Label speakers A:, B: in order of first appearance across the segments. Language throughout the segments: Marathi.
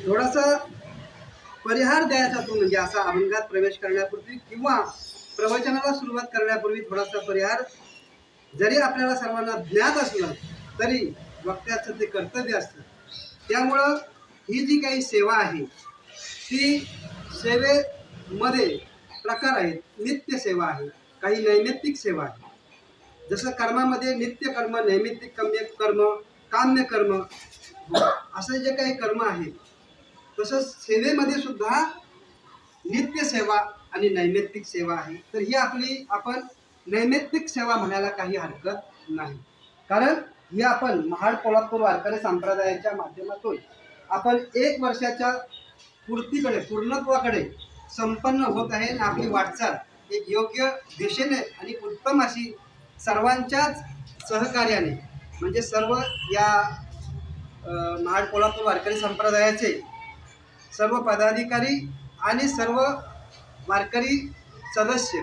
A: थोडासा परिहार द्यायचा तो, म्हणजे असा अभंगात प्रवेश करण्यापूर्वी किंवा प्रवचनाला सुरुवात करण्यापूर्वी थोडासा परिहार जरी आपल्याला सर्वांना ज्ञात असलं तरी वक्त्याचं ते कर्तव्य असतं. त्यामुळं ही जी काही सेवा आहे ती सेवेमध्ये प्रकार आहेत. नित्य सेवा आहे, काही नैमित्तिक सेवा आहे. जसं कर्मामध्ये नित्य कर्म, नैमित्तिक कर्म, काम्य कर्म असे जे काही कर्म आहेत, तसंच सेवेमध्ये सुद्धा नित्य सेवा आणि नैमित्तिक सेवा आहे. तर ही आपली आपण नैमित्तिक सेवा म्हणायला काही हरकत नाही. कारण ही आपण महाड पोलादपूर वारकरी संप्रदायाच्या माध्यमातून आपण 1 वर्षाच्या पूर्णत्वाकडे संपन्न होत आहे आणि आपली वाटचाल एक योग्य दिशेने आणि उत्तम अशी सर्वांच्याच सहकार्याने, म्हणजे सर्व या महाड पोलादपूर वारकरी संप्रदायाचे सर्व पदाधिकारी आणि सर्व वारकरी सदस्य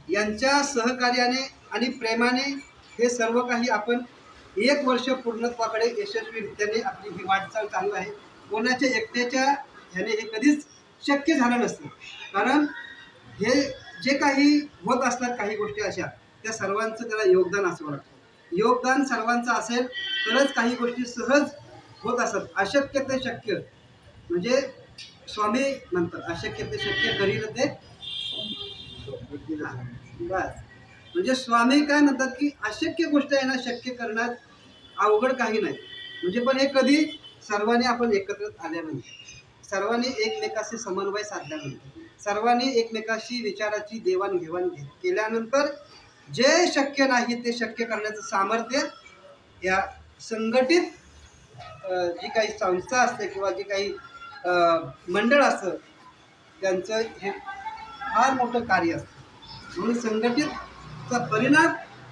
A: यांच्या सहकार्याने आणि प्रेमाने हे सर्व काही आपण 1 वर्ष पूर्णत्वाकडे यशस्वीरित्याने आपली ही वाटचाल चालू आहे. कोणाच्या एकट्याच्या ह्याने हे कधीच शक्य झालं नसतं. कारण हे जे काही होत असतात काही गोष्टी अशा, त्या सर्वांचं त्याला योगदान असावं लागतं. योगदान सर्वांचं असेल तरच काही गोष्टी सहज होत असतात. अशक्य ते शक्य, म्हणजे स्वामी म्हणतात अशक्य ते शक्य करील ते बस. म्हणजे स्वामी काय म्हणतात की अशक्य गोष्ट आहे ना शक्य करण्यात अवघड काही नाही. म्हणजे पण हे कधी सर्वांनी आपण एकत्र आल्यानंतर, सर्वांनी एकमेकाशी समन्वय साधल्यानंतर, सर्वांनी एकमेकाशी विचाराची देवाणघेवाण केल्यानंतर जे शक्य नाही ते शक्य करण्याचं सामर्थ्य या संघटित जी काही संस्था असते किंवा जी काही मंडळ असतं त्यांचं हे फार मोठं कार्य असतं. म्हणून संघटितचा परिणाम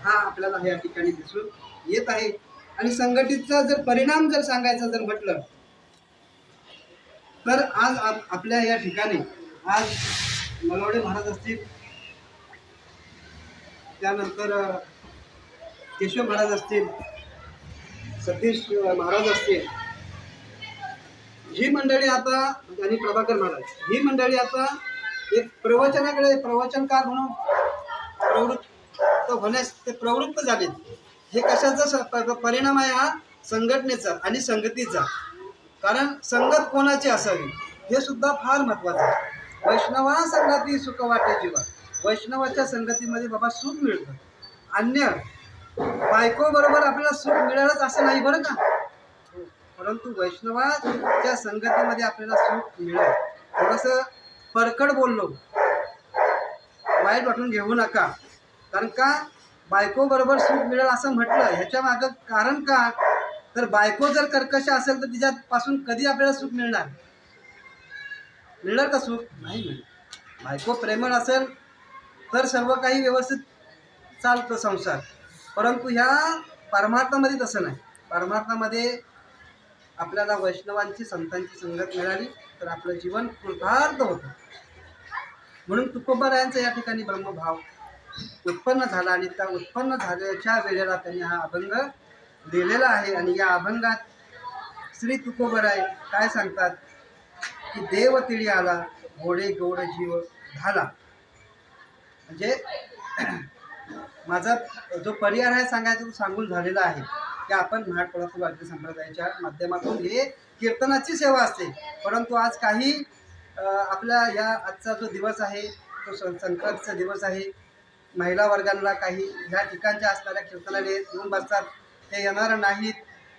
A: हा आपल्याला या ठिकाणी दिसून येत आहे. आणि संघटितचा जर परिणाम जर सांगायचा जर म्हटलं तर आज आपल्या या ठिकाणी आज नलवडे महाराज असतील, त्यानंतर केशव महाराज असतील, सतीश महाराज असतील, ही मंडळी आता आणि प्रभाकर महाराज, ही मंडळी आता एक प्रवचनाकडे प्रवचनकार म्हणून प्रवृत्त होण्यास ते प्रवृत्त झाले. हे कशाचा परिणाम आहे? हा संघटनेचा आणि संगतीचा. कारण संगत कोणाची असावी हे सुद्धा फार महत्वाचं आहे. वैष्णवा संगती सुख वाटे जीवा. वैष्णवाच्या संगतीमध्ये बाबा सुख मिळतं. अन्य बायको बरोबर आपल्याला सुख मिळालंच असं नाही बरं का, परंतु वैष्णवाच्या संगतीमध्ये आपल्याला सुख मिळेल. थोडंसं परकड बोललो, वाईट वाटून घेऊ नका. कारण का बायको बरोबर सुख मिळेल असं म्हटलं, ह्याच्या मागं कारण का, तर बायको जर कर्कश असेल तर तिच्यापासून कधी आपल्याला सुख मिळणार? मिळणार का सुख? नाही मिळणार. बायको प्रेमळ असेल तर सर्व काही व्यवस्थित चालतं संसार. परंतु ह्या परमार्थामध्ये तसं नाही. परमार्थामध्ये आपल्याला वैष्णवांची संतांची संगत मिळाली तर आपलं जीवन कृतार्थ होतं. म्हणून तुकोबारायांचा या ठिकाणी ब्रह्मभाव उत्पन्न झाला आणि त्या उत्पन्न झाल्याच्या वेळेला त्यांनी हा अभंग लिहिलेला आहे. आणि या अभंगात श्री तुकोबराय काय सांगतात की देव तिळी आला गोडे गोड जीव झाला. म्हणजे माझा जो परिहार आहे सांगायचा तो सांगून झालेला आहे की आपण महाड पोलादपूर वारकरी संप्रदायाच्या माध्यमातून हे कीर्तनाची सेवा असते. परंतु आज काही आपल्या या आजचा जो दिवस आहे तो संक्रांतीचा दिवस आहे. महिला वर्गांना काही ह्या ठिकाणच्या असणाऱ्या कीर्तनालय येऊन बसतात, ते येणार नाहीत.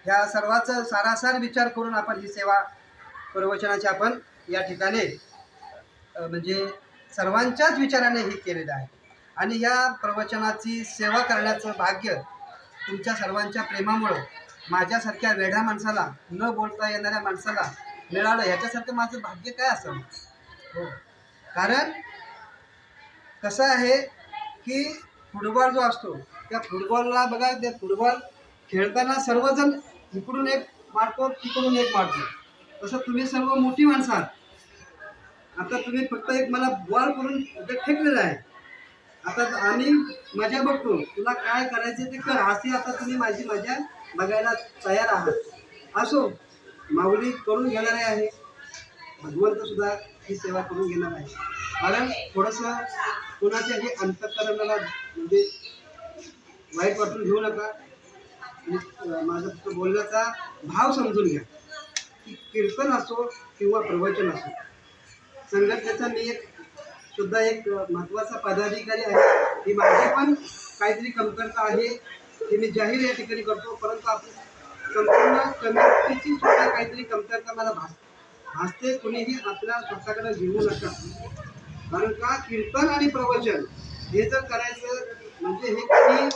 A: ह्या सर्वाचा सारासार विचार करून आपण ही सेवा प्रवचनाची आपण या ठिकाणी म्हणजे सर्वांच्याच विचाराने ही केलेलं आहे. आणि या प्रवचनाची सेवा करण्याचं भाग्य तुमच्या सर्वांच्या प्रेमामुळं माझ्यासारख्या वेड्या माणसाला, न बोलता येणाऱ्या माणसाला मिळालं. ह्याच्यासारखं माझं भाग्य काय असावं? हो, कारण कसं आहे की फुटबॉल जो असतो त्या फुटबॉलला बघा, ते फुटबॉल खेळताना सर्वजण इकडून एक मारतो तिकडून एक मारतो. तसं तुम्ही सर्व मोठी माणसं आहात. आता तुम्ही फक्त एक मला बॉल करून फेकलेला आहे. आता आम्ही मजा बघतो, तुला काय करायचे ते कर, असे आता तुम्ही माझी मजा बघायला तयार आहात. असो, माऊली करून घेणारे आहे, भगवंत सुद्धा ही सेवा करून घेणार आहे. कारण थोडंसं कोणाच्याही अंतःकरणाला म्हणजे वाईट वाटून घेऊ नका. माझा बोलण्याचा भाव समजून घ्या की कीर्तन असो किंवा प्रवचन असो, संघटनेचा मी सुद्धा एक महत्त्वाचा पदाधिकारी आहे. ही माझी पण काहीतरी कमतरता आहे, ती मी जाहीर या ठिकाणी करतो. परंतु आपली संपूर्ण कमिटीची सुद्धा काहीतरी कमतरता मला भासते. कुणीही आपल्या स्वतःकडे घेऊ नका. कारण का कीर्तन आणि प्रवचन हे जर करायचं म्हणजे हे काही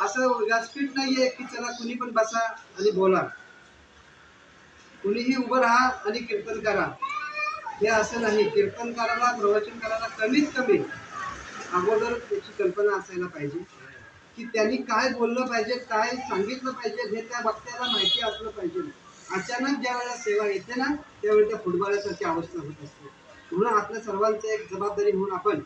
A: असं व्यासपीठ नाहीये की चला कुणी पण बसा आणि बोला, कुणीही उभं राहा आणि कीर्तन करा, हे असं नाही. कीर्तन करायला प्रवचन करायला कमीत कमी अगोदर त्याची कल्पना असायला पाहिजे की त्यांनी काय बोललं पाहिजे, काय सांगितलं पाहिजे हे त्या वक्त्याला माहिती असलं पाहिजे. अचानक ज्या वेळेला सेवा येते ना त्यावेळी त्या फुटबॉलासारखी अवस्था होत असते. म्हणून आपल्या सर्वांचं एक जबाबदारी म्हणून आपण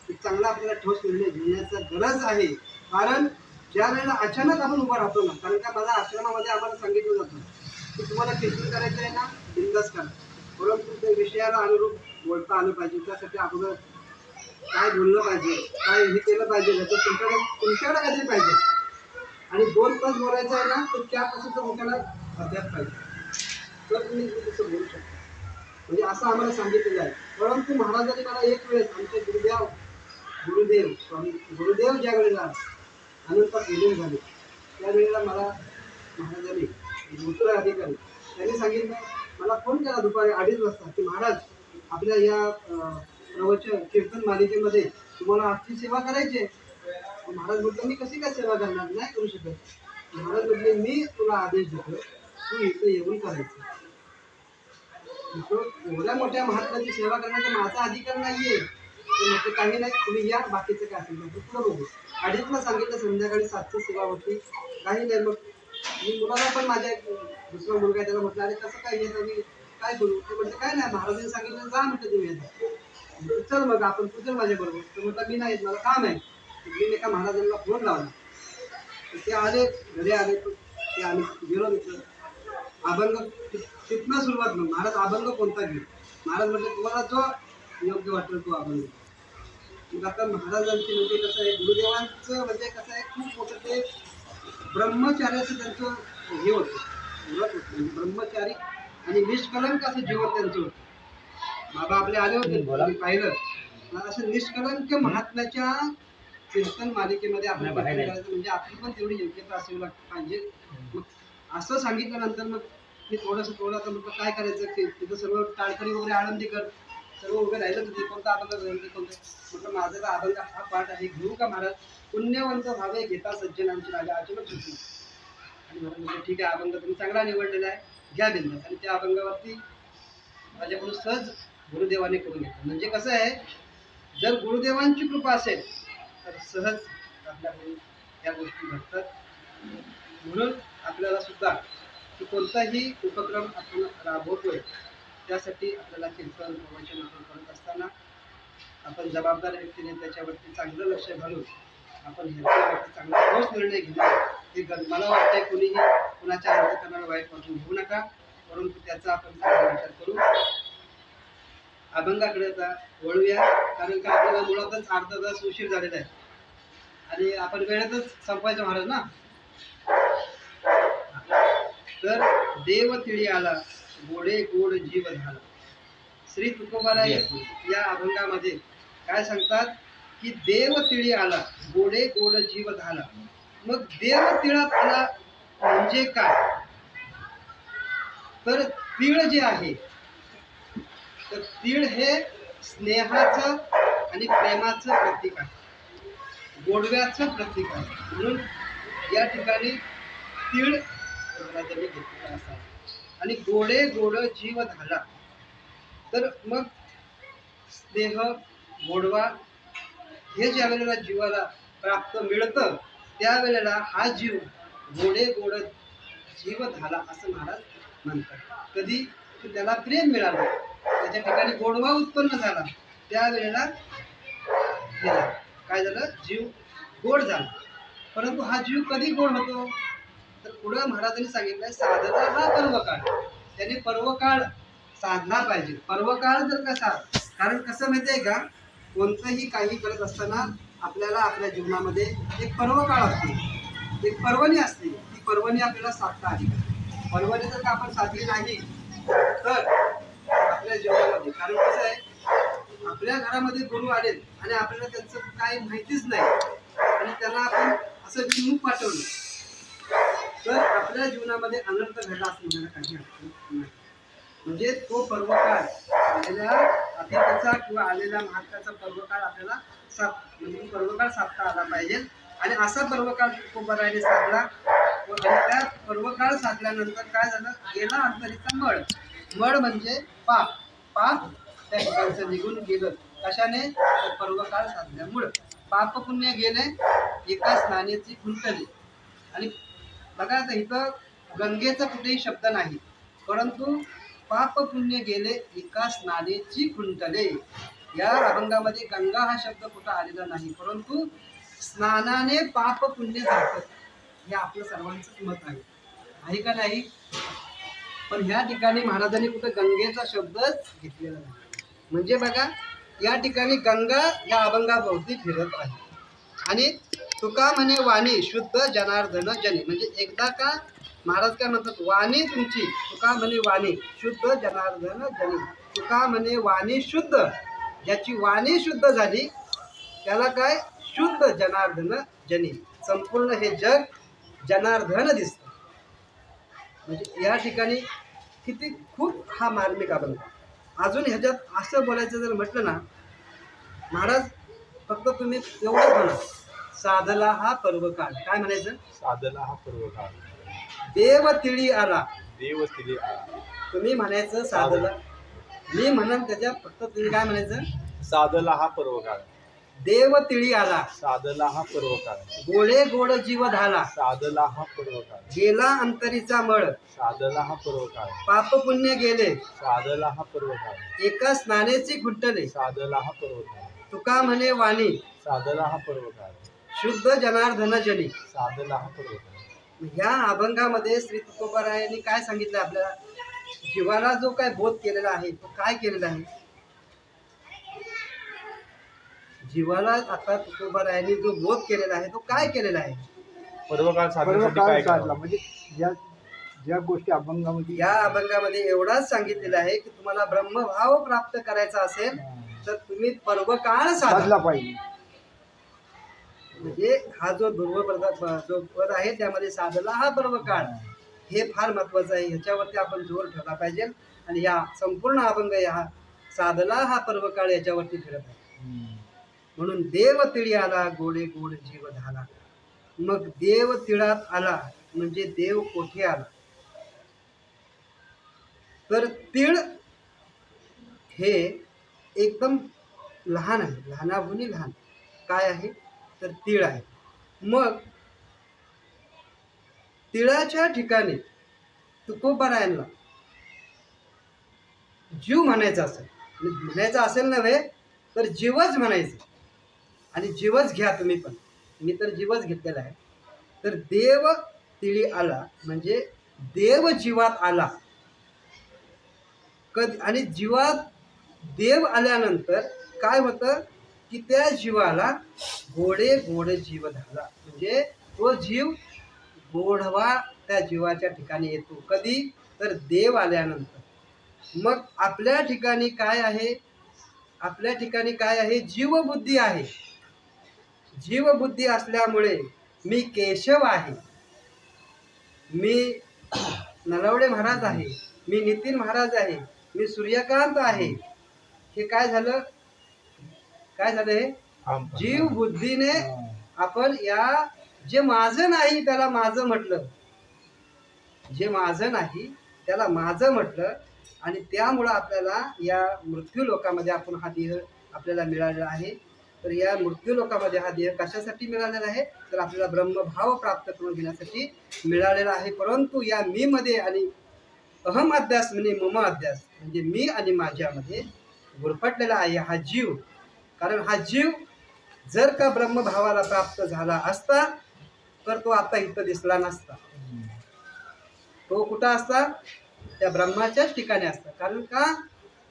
A: एक चांगला आपल्याला ठोस निर्णय घेण्याचा गरज आहे. कारण ज्या वेळेला अचानक आपण उभा राहतो ना, कारण का मला आश्रमामध्ये आम्हाला सांगितलं जातं की तुम्हाला कीर्तन करायचं आहे ना बिंदास करा, परंतु त्या विषयाला अनुरूप बोलता आलं पाहिजे. त्यासाठी अगोदर काय बोललं पाहिजे, काय हे केलं पाहिजे याचं तुमच्याकडे काहीतरी पाहिजे. आणि 2 तास बोलायचं आहे ना तर 4 तासाचा तुमच्याला अभ्यास पाहिजे, तर तुम्ही तसं बोलू शकता. म्हणजे असं आम्हाला सांगितलेलं आहे. परंतु महाराजांनी मला एक वेळेस आमचे गुरुदेव ज्या वेळेला अनंत विलीन झाले त्यावेळेला मला महाराजांनी उत्तराधिकारी त्यांनी सांगितलं, मला फोन केला दुपारी 2:30 वाजता की महाराज आपल्या या प्रवचन कीर्तन मालिकेमध्ये तुम्हाला आजची सेवा करायची आहे. महाराज म्हटलं मी कशी काय सेवा करणार, नाही करू शकत. महाराज म्हटले मी तुला आदेश देतो, तू इथे येऊन करायचं. एवढ्या मोठ्या महात्म्याची सेवा करण्याचा माझा अधिकार नाहीये. म्हटलं काही नाही, तुम्ही या, बाकीचं काय असेल तर पुढं बघू. 2:30ला सांगितलं, संध्याकाळी 7ची सेवा होती. काही नाही, मग मी मुलाला पण माझ्या दुसरा मुलगा त्याला म्हटलं अरे कसं काय येत मी काय करू. ते म्हटलं काय नाही, महाराजांनी सांगितलं जा म्हटलं तुम्ही येतात. चल मग आपण तू चल माझ्याबरोबर. तर म्हटलं मी नाही येत, मला काम आहे. मी एका महाराजांना फोन लावला, ते आले, घरी आले. ते आम्ही गेलो तिथं अभंग, तिथनं सुरुवात. मग महाराज अभंग कोणता घेऊ. महाराज म्हटलं तुम्हाला जो योग्य वाटेल तो अभंग. मग आता महाराजांचे म्हणजे कसं आहे, गुरुदेवांचं म्हणजे कसं आहे, खूप मोठं ते ब्रह्मचार्याचं त्यांचं हे होतं, व्रत होतं. म्हणजे ब्रह्मचारी आणि निष्कलंक असं जीवन त्यांचं होतं. बाबा आपले आले होते, पाहिलं असं निष्कलंक महात्म्याच्या कीर्तन मालिकेमध्ये आपण करायचं म्हणजे आपली पण तेवढी योग्यता असावी पाहिजे. मग असं सांगितल्यानंतर मग मी थोडंसं म्हटलं काय करायचं की तिथं सर्व टाळकरी वगैरे आनंदी कर सर्व उभे राहिलं तुझे कोणता अभंग कोणतं. म्हटलं माझं का अभंग हा पाठ आहे, घेऊ का महाराज. पुण्यवंत भावे घेता सज्जनांची राजा अचानक होती. आणि महाराज म्हटलं ठीक आहे, अभंग तुम्ही चांगला निवडलेला आहे, घ्या बिंदास. आणि त्या अभंगावरती माझ्याकडून सहज गुरुदेवाने करून घेतलं. म्हणजे कसं आहे, जर गुरुदेवांची कृपा असेल तर सहज आपल्याकडून या गोष्टी घडतात. म्हणून आपल्याला सुद्धा की कोणताही उपक्रम आपण राबवतोय त्यासाठी आपल्याला कीर्तन प्रवचन आपण करत असताना आपण जबाबदार व्यक्तीने त्याच्यावरती चांगलं लक्ष घालून आपण ह्याच्यावरती चांगला ठोस निर्णय घेणार. हे मला वाटतंय कोणीही कुणाच्या अंतःकरणाला वाईट वाटून घेऊ नका, परंतु त्याचा आपण चांगला विचार करू. अभंगाकडे आता वळूया, कारण का आपल्याला मुळातच अर्धा तास उशीर झालेला आहे आणि आपण वेळेतच संपवायचं महाराज ना. तर देव तिळी आला गोडे गोड जीव झाला. श्री तुकोबाराय या अभंगामध्ये काय सांगतात की देव तिळी आला गोडे गोड जीव झाला. मग देव तिळात आला म्हणजे काय, तर तीळ जे आहे तर तीळ हे स्नेहाचं आणि प्रेमाचं प्रतीक आहे, गोडव्याचं प्रतीक आहे. म्हणून या ठिकाणी तीळ महाराजांनी घेतलेला असा. आणि गोडे गोड जीव झाला, तर मग स्नेह गोडवा हे ज्या वेळेला जीवाला प्राप्त मिळतं त्यावेळेला हा जीव गोडे गोड जीव झाला असं महाराज म्हणतात. कधी त्याला प्रेम मिळालं, त्याच्या ठिकाणी गोडवा उत्पन्न झाला, त्यावेळेला काय झालं, जीव गोड झाला. परंतु हा जीव कधी गोड होतो, तर पुढे महाराजांनी सांगितलंय साधना हा पर्व काळ. त्याने पर्वकाळ साधला पाहिजे. पर्वकाळ जर कसा, कारण कसं माहिती आहे का, कोणतंही काही करत असताना आपल्याला आपल्या जीवनामध्ये एक पर्वकाळ असते, एक पर्वणी असते. ती पर्वणी आपल्याला साधता आली. पर्वणी जर का आपण साधली नाही तर आपल्या जीवनामध्ये, कारण कसं आहे, आपल्या घरामध्ये गुरु आले आणि आपल्याला त्यांचं काही माहितीच नाही आणि त्यांना आपण असं विमुख पाठवलं तर आपल्या जीवनामध्ये अनर्थ घडला असं म्हणायला काही अर्थ नाही. म्हणजे तो पर्वकाळ आलेल्या अतिथीचा किंवा आलेल्या महाराष्ट्राचा पर्वकाळ आपल्याला म्हणजे पर्वकाळ साधता आला पाहिजे. आणि असा पर्वकाळ तुकोबारायाने साधला. आणि त्या पर्वकाळ साधल्यानंतर काय झालं, गेला अंतरीचा मळ. मळ म्हणजे पाप. पाप त्या ठिकाणचं निघून गेलं. कशाने? पर्वकाळ साधल्यामुळं पाप पुण्य गेले, एका स्नानेची खुंटली. आणि बघा आता इथं गंगेचा कुठेही शब्द नाही, परंतु पाप पुण्य गेले एका स्नानेची खुंटले. या अभंगामध्ये गंगा हा शब्द कुठं आलेला नाही, परंतु स्नानाने पाप पुण्य जातं हे आपलं सर्वांचंच मत आहे का नाही? पण ह्या ठिकाणी महाराजांनी कुठं गंगेचा शब्दच घेतलेला नाही. म्हणजे बघा, या ठिकाणी गंगा या अभंगाभोवती फिरत आहे. आणि तुका म्हणे वाणी शुद्ध जनार्दन जनी. म्हणजे एकदा का महाराज काय म्हणतात, वाणी तुमची, तुका म्हणे वाणी शुद्ध जनार्दन जनी. तुका म्हणे वाणी शुद्ध, ज्याची वाणी शुद्ध झाली त्याला काय, शुद्ध जनार्दन जनी. संपूर्ण हे जग जनार्दन दिसतं. म्हणजे या ठिकाणी किती खूप हा मार्मिक अभंग. अजून ह्याच्यात असं बोलायचं जर म्हटलं ना, महाराज फक्त तुम्ही एवढंच म्हणा, साधला हा पर्वकाळ. काय म्हणायचं?
B: साधला हा पर्वकाळ.
A: देव तिळी आला.
B: देव तिळी आला.
A: तुम्ही म्हणायचं साधला. मी म्हणन त्याच्यात फक्त तुम्ही काय म्हणायचं?
B: साधला हा पर्वकाळ.
A: देव तिळी आला.
B: साधला हा पर्वकाळ.
A: गोळे गोड जीव झाला.
B: साधला हा पर्वकाळ.
A: गेला अंतरीचा मळ.
B: साधला हा पर्वकाळ.
A: पाप पुण्य गेले.
B: साधला हा पर्वकाळ.
A: एका स्नानेची खुंटले.
B: साधला हा पर्वकाळ.
A: तुका म्हणे वाणी.
B: साधला हा पर्वकाळ.
A: शुद्ध जनार्दन जनी.
B: साधला हा पर्वकाळ.
A: ह्या अभंगामध्ये श्री तुकोबारायांनी काय सांगितलं आपल्याला? जीवाला जो काय बोध केलेला आहे तो काय केलेला आहे? जीवाला आता तुकोबारायांनी जो बोध केलेला आहे तो काय केलेला आहे?
B: पर्वकाळ साधण्यासाठी काय
C: साधला.
B: करावं?
C: म्हणजे ज्या गोष्टी अभंगामध्ये
A: या अभंगामध्ये एवढाच सांगितलेलं आहे की तुम्हाला ब्रह्मभाव प्राप्त करायचा असेल तर तुम्ही पर्वकाळ साधला
C: साधला पाहिजे.
A: म्हणजे हा जो जो पद आहे त्यामध्ये साधला हा पर्वकाळ, हे फार महत्वाचं आहे. ह्याच्यावरती आपण जोर ठेवला पाहिजे. आणि या संपूर्ण अभंग हा साधला हा पर्वकाळ याच्यावरती फिरत आहे. म्हणून देव तिळी आला, गोडे गोड जीव झाला. मग देव तिळात आला म्हणजे देव कोठे आला? तर तीळ हे एकदम लहान आहे, लहानाभूनी लहान. काय आहे? तर तीळ आहे. मग तिळाच्या ठिकाणी तुकोबारायांना जीव म्हणायचा असेल, म्हणायचं असेल नव्हे तर जीवच म्हणायचं. आणि जीवच घ्या तुम्ही पण, मी तर जीवच घेतलेला आहे. तर देव तिळी आला म्हणजे देव जीवात आला. आणि जीवात देव आल्यानंतर काय होतं की त्या जीवाला गोडे गोड जीव झाला. म्हणजे तो जीव गोडवा त्या जीवाच्या ठिकाणी येतो. कधी? तर देव आल्यानंतर. मग आपल्या ठिकाणी काय आहे? आपल्या ठिकाणी काय आहे? जीवबुद्धी आहे. जीवबुद्धी असल्यामुळे मी केशव आहे, मी नलवडे महाराज आहे, मी नितीन महाराज आहे, मी सूर्यकांत आहे. हे काय झालं? काय झालं? हे जीव बुद्धीने आपण या जे माझं नाही त्याला माझं म्हटलं, जे माझं नाही त्याला माझं म्हटलं. आणि त्यामुळं आपल्याला या मृत्यू लोकामध्ये आपण हा देह आपल्याला मिळालेला आहे. तर या मृत्यू लोकामध्ये हा देह कशासाठी मिळालेला आहे? तर आपल्याला ब्रह्मभाव प्राप्त करून घेण्यासाठी मिळालेला आहे. परंतु या मी मध्ये आणि अहम अध्यास म्हणजे मम अध्यास म्हणजे मी आणि माझ्यामध्ये गुरफटलेला आहे हा जीव. कारण हा जीव जर का ब्रह्मभावाला प्राप्त झाला असता तर तो आता इथं दिसला नसता. तो कुठं असता? त्या ब्रह्माच्याच ठिकाणी असतं. कारण का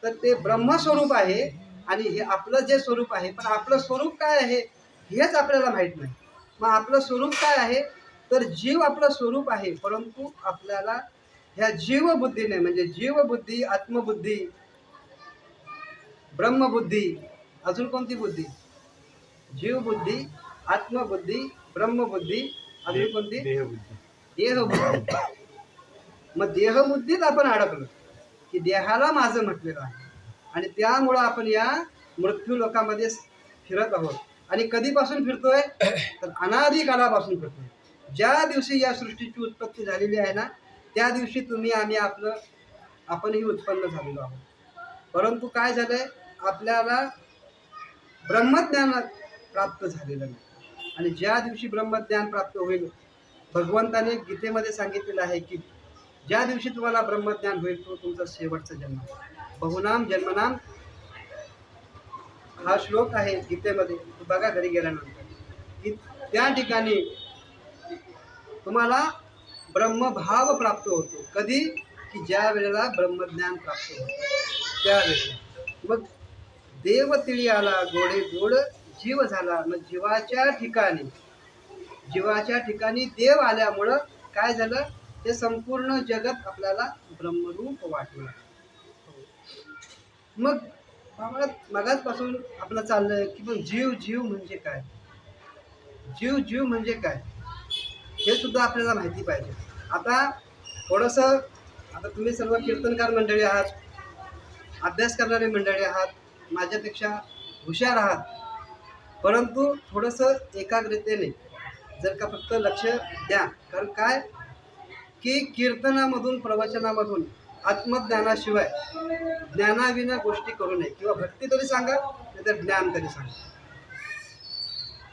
A: तर ते ब्रह्मस्वरूप आहे आणि हे आपलं जे स्वरूप आहे, पण आपलं स्वरूप काय आहे हेच आपल्याला माहीत नाही. मग आपलं स्वरूप काय आहे तर जीव आपलं स्वरूप आहे, परंतु आपल्याला ह्या जीवबुद्धीने म्हणजे जीवबुद्धी, आत्मबुद्धी, ब्रह्मबुद्धी, अजून कोणती बुद्धी? जीवबुद्धी, आत्मबुद्धी, ब्रह्मबुद्धी, अजून कोणती?
B: देहबुद्धी.
A: देहबुद्धी. मग देहबुद्धीत आपण अडकलो की देहाला माझं म्हटलेलं आहे आणि त्यामुळं आपण या मृत्यू लोकामध्ये फिरत आहोत. आणि कधीपासून फिरतोय तर अनादी कालापासून फिरतोय. ज्या दिवशी या सृष्टीची उत्पत्ती झालेली आहे ना त्या दिवशी तुम्ही आम्ही आपणही उत्पन्न झालेलो आहोत. परंतु काय झालंय आपल्याला ब्रह्मज्ञान प्राप्त झालेलं नाही. आणि ज्या दिवशी ब्रह्मज्ञान प्राप्त होईल भगवंताने गीतेमध्ये सांगितलेलं आहे की ज्या दिवशी तुम्हाला ब्रह्मज्ञान होईल तो तुमचा शेवटचा जन्म. बहुनाम जन्मनाम हा श्लोक आहे गीतेमध्ये, तो बघा घरी गेल्यानंतर की त्या ठिकाणी तुम्हाला ब्रह्मभाव प्राप्त होतो. कधी की ज्या वेळेला ब्रह्मज्ञान प्राप्त होतं त्यावेळेला. मग देव तिळी आला गोडे गोड जीव झाला. मग जीवाच्या ठिकाणी देव आल्यामुळं काय झालं ते संपूर्ण जगत आपल्याला ब्रह्मरूप वाटलं. मग मगाचपासून आपलं चाललंय की मग जीव म्हणजे काय, जीव म्हणजे काय हे सुद्धा आपल्याला माहिती पाहिजे. आता थोडंसं आता तुम्ही सर्व कीर्तनकार मंडळी आहात, अभ्यास करणारी मंडळी आहात, माझ्यापेक्षा हुशार आहात, परंतु थोडंसं एकाग्रतेने जर का फक्त लक्ष द्या. कारण काय की कीर्तनामधून प्रवचनामधून आत्मज्ञानाशिवाय ज्ञानाविना गोष्टी करू नये. किंवा भक्ती तरी सांगा नाहीतर ज्ञान तरी सांगा.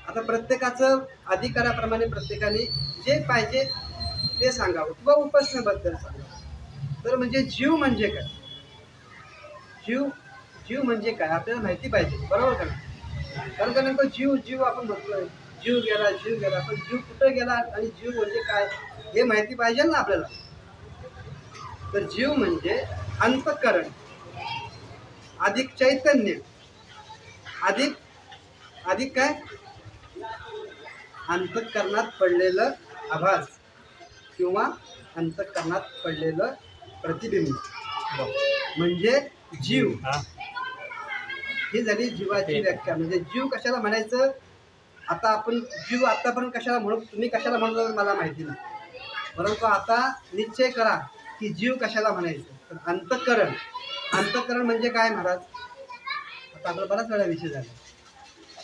A: आता प्रत्येकाचं अधिकाराप्रमाणे प्रत्येकाने जे पाहिजे ते सांगावं किंवा उपासनेबद्दल सांगावं. तर म्हणजे जीव म्हणजे काय, जीव म्हणजे काय आपल्याला माहिती पाहिजे, बरोबर का? कारण का नेमकं जीव आपण म्हणतोय जीव गेला, पण जीव कुठं गेला आणि जीव म्हणजे काय हे माहिती पाहिजे ना आपल्याला. तर जीव म्हणजे अंतःकरण अधिक चैतन्य अधिक काय अंतःकरणात पडलेलं आभास किंवा अंतःकरणात पडलेलं प्रतिबिंब म्हणजे जीव. ही झाली जीवाची व्याख्या. म्हणजे जीव कशाला म्हणायचं, आता आपण जीव आतापर्यंत कशाला म्हणू, तुम्ही कशाला म्हणतो मला माहिती नाही, परंतु आता निश्चय करा की जीव कशाला म्हणायचं. तर अंतःकरण म्हणजे काय महाराज. आता आपला बराच वेळा विषय झाला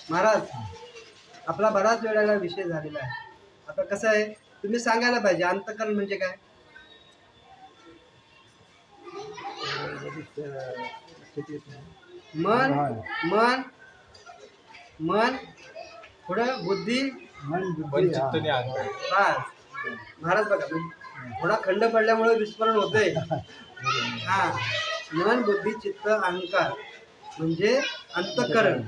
A: महाराज, आपला बराच वेळेला विषय झालेला आहे. आता कसं आहे तुम्ही सांगायला पाहिजे अंतःकरण म्हणजे काय. मन पुढं बुद्धी
B: चित्तने अहंकार.
A: बस महाराज बघा थोडा खंड पडल्यामुळे विस्मरण होतंय. हा मन बुद्धी चित्त अहंकार म्हणजे अंतःकरण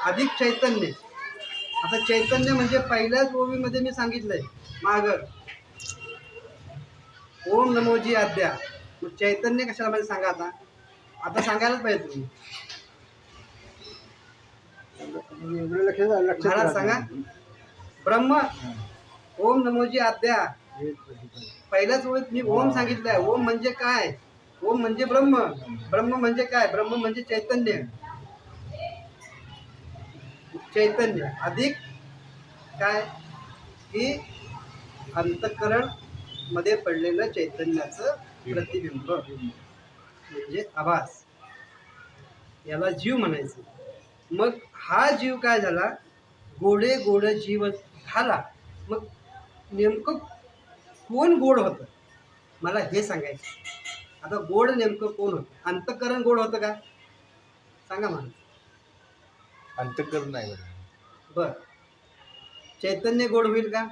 A: अधिक चैतन्य. आता चैतन्य म्हणजे पहिल्याच ओवीमध्ये मी सांगितलंय माग ओम नमोजी आद्या. मग चैतन्य कशाला म्हणजे सांगा, आता सांगायलाच पाहिजे तुम्ही. महाराज सांगा ब्रह्म ओम नमोजी आद्या. पहिल्याच ओळीत मी ओम सांगितलंय. ओम म्हणजे काय, ओम म्हणजे ब्रह्म म्हणजे काय, ब्रह्म म्हणजे चैतन्य अधिक काय की अंतःकरण मध्ये पडलेलं चैतन्याचं प्रतिबिंब म्हणजे आभास, याला जीव म्हणायचं. मग हा जीव काय झाला गोडे गोड जीव झाला. मग नेमकं कोण गोड होतं मला हे सांगायचं. आता गोड नेमकं कोण होतं, अंतःकरण गोड होतं का सांगा मला.
B: अंतःकरण नाही
A: बर चैतन्य गोड होईल का.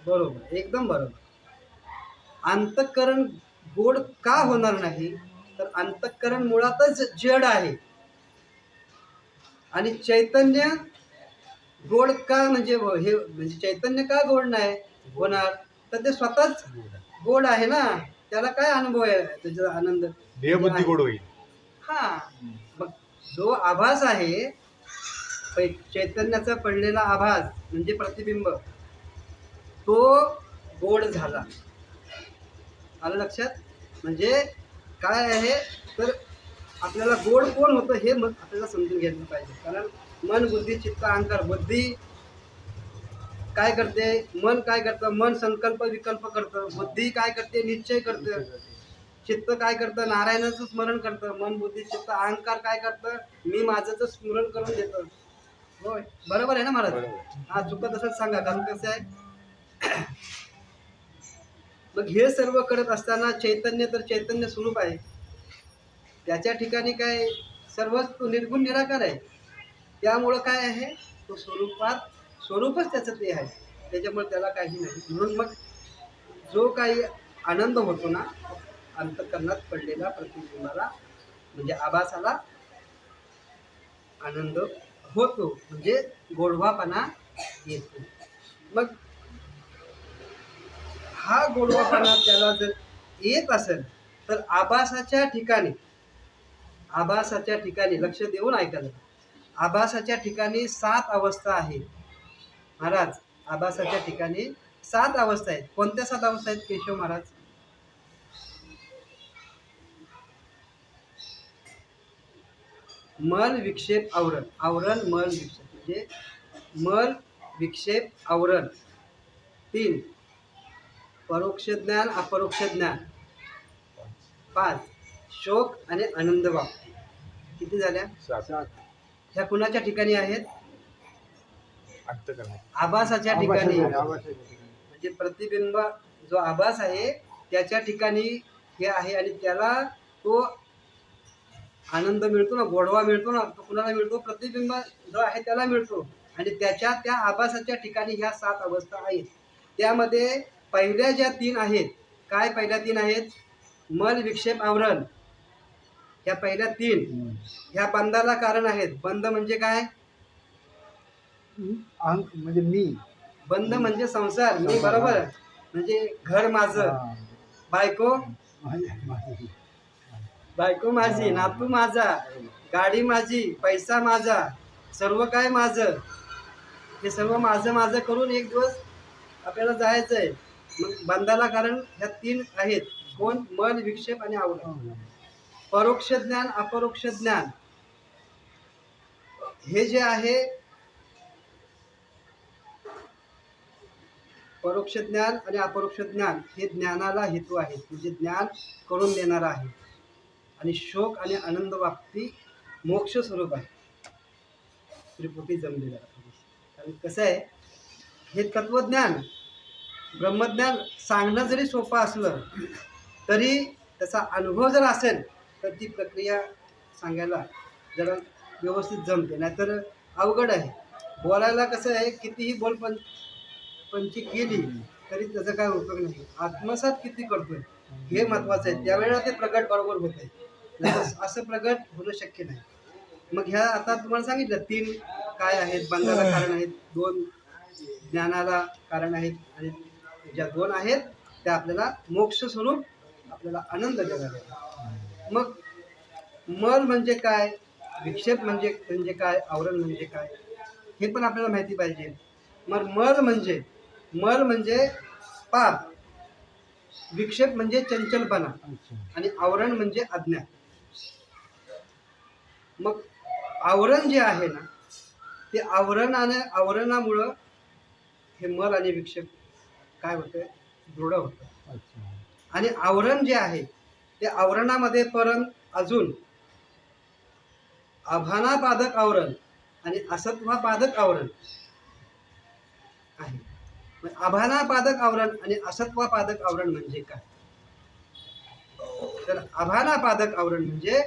A: बरोबर, एकदम बरोबर. अंतःकरण गोड का होणार नाही तर अंतःकरण मुळातच जड आहे आणि चैतन्य गोड का म्हणजे हे म्हणजे चैतन्य का गोड नाही होणार, तर ते स्वतःच गोड आहे ना, त्याला काय अनुभव आहे त्याचा आनंद
B: देहबुद्धी गोड होईल.
A: हा. मग जो आभास आहे, चैतन्याचा पडलेला आभास म्हणजे प्रतिबिंब, तो गोड झाला. आलं लक्षात? म्हणजे काय आहे तर आपल्याला गोड कोण होतं हे मग आपल्याला समजून घ्यायला पाहिजे. कारण मन, बुद्धी, चित्त, अहंकार. बुद्धी काय करते, मन काय करतं, मन संकल्प विकल्प करतं. बुद्धी काय करते, निश्चय करतं. चित्त काय करतं, नारायणाचं स्मरण करतं. मन, बुद्धी, चित्त, अहंकार काय करतं, मी माझं स्मरण करून देतं. होय, बरोबर आहे ना महाराज? हा, चुकत असं सांगा. कारण कसं आहे, मग हे सर्व करत असताना चैतन्य तर चैतन्य स्वरूप आहे, त्याच्या ठिकाणी काय सर्वच तो निर्गुण निराकार आहे. त्यामुळं काय आहे, तो स्वरूपच त्याचं ते आहे, त्याच्यामुळे त्याला काही नाही. म्हणून मग जो काही आनंद होतो ना, अंतःकरणात पडलेला प्रतिबिंबाला म्हणजे आभासाला आनंद होतो, म्हणजे गोडवापणा येतो. मग हा गोडवापणा त्याला जर येत असेल तर आभासाच्या ठिकाणी लक्ष देऊन ऐकायला. आभासाच्या ठिकाणी 7 अवस्था आहेत महाराज. आभासाच्या ठिकाणी 7 अवस्था आहेत. कोणत्या 7 अवस्था आहेत केशव महाराज? मन, विक्षेप, आवरण. आवरण, मन, विक्षेप म्हणजे मन, विक्षेप, आवरण 3. परोक्ष ज्ञान, अपरोक्ष ज्ञान 5. शोक आणि आनंद वाप्ती. किती झाल्या?
B: 7.
A: ह्या कुणाच्या ठिकाणी आहेत?
B: अंतःकरण.
A: आभासाच्या ठिकाणी.
C: आवासाच्या
A: म्हणजे प्रतिबिंब जो आभास आहे त्याच्या ठिकाणी हे आहे, आणि त्याला तो आनंद मिळतो ना, गोडवा मिळतो ना, तो कुणाला मिळतो? प्रतिबिंब जो आहे त्याला मिळतो. आणि त्या आभासाच्या ठिकाणी ह्या 7 अवस्था आहेत. त्यामध्ये पहिल्या ज्या 3 आहेत, काय पहिल्या 3 आहेत? मन, विक्षेप, आवरण. ह्या पहिल्या 3 ह्या बंधाला कारण आहेत. बंध म्हणजे काय?
C: म्हणजे मी
A: बंध म्हणजे संसार, मी, बरोबर. म्हणजे घर माझं, बायको माझी, नातू माझा, गाडी माझी, पैसा माझा, सर्व काय माझं. हे सर्व माझं करून एक दिवस आपल्याला जायचं आहे. मग बंधाला कारण ह्या 3 आहेत. कोण? मन, विक्षेप आणि आवरण. परोक्ष ज्ञान, अपरोक्ष ज्ञान हे जे आहे, परोक्ष ज्ञान आणि अपरोक्ष ज्ञान हे ज्ञानाला हेतू आहेत, म्हणजे ज्ञान करून देणारा आहे. आणि शोक आणि आनंद वाप्ती मोक्ष स्वरूप आहे. त्रिपुटी जमलेला. कारण कसं आहे, हे तत्वज्ञान ब्रह्मज्ञान सांगणं जरी सोपं असलं तरी त्याचा अनुभव जर असेल तर ती प्रक्रिया सांगायला जरा व्यवस्थित जमते, नाहीतर अवघड आहे. बोलायला कसं आहे, कितीही पंची केली तरी त्याचा काय उपयोग नाही. आत्मसात किती करतोय हे महत्वाचं आहे. त्यावेळेला ते प्रगट बरोबर होत आहे, असं प्रगट होणं शक्य नाही. मग ह्या आता तुम्हाला सांगितलं 3 काय आहेत, बंधाला कारण आहेत, 2 ज्ञानाला कारण आहेत, आणि ज्या 2 आहेत त्या आपल्याला मोक्ष स्वरूप आपल्याला आनंद देणार आहे. मग मन म्हणजे काय, विक्षेप म्हणजे काय, आवरण म्हणजे काय, हे पण आपल्याला माहिती पाहिजे. मग मल म्हणजे पाप, विक्षेप म्हणजे चंचलपणा, आणि आवरण म्हणजे अज्ञान. मग आवरण जे आहे ना, ते आवरणामुळं हे मल आणि विक्षेप काय होतं, दृढ होतं. आणि आवरण जे आहे ते आवरणामध्ये परत अजून आभानापादक आवरण आणि असत्वापादक आवरण आहे. आभानापादक आवरण आणि असत्वापादक आवरण म्हणजे काय? तर आभानापादक आवरण म्हणजे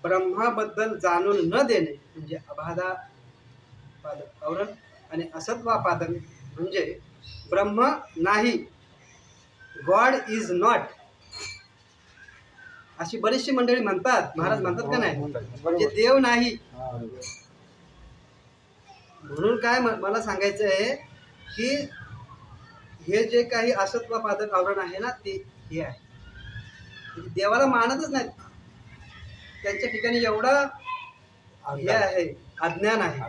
A: ब्रह्माबद्दल जाणून न देणे म्हणजे आभानापादक आवरण, आणि असत्वापादक म्हणजे ब्रह्म नाही, गॉड इज नॉट, अशी बरीचशी मंडळी म्हणतात. महाराज म्हणतात का नाही, म्हणजे देव नाही. म्हणून काय मला सांगायचं आहे की हे जे काही असत्वपादक आवरण आहे ना ते हे आहे, म्हणजे देवाला मानतच नाहीत. त्यांच्या ठिकाणी एवढा हे आहे, अज्ञान आहे.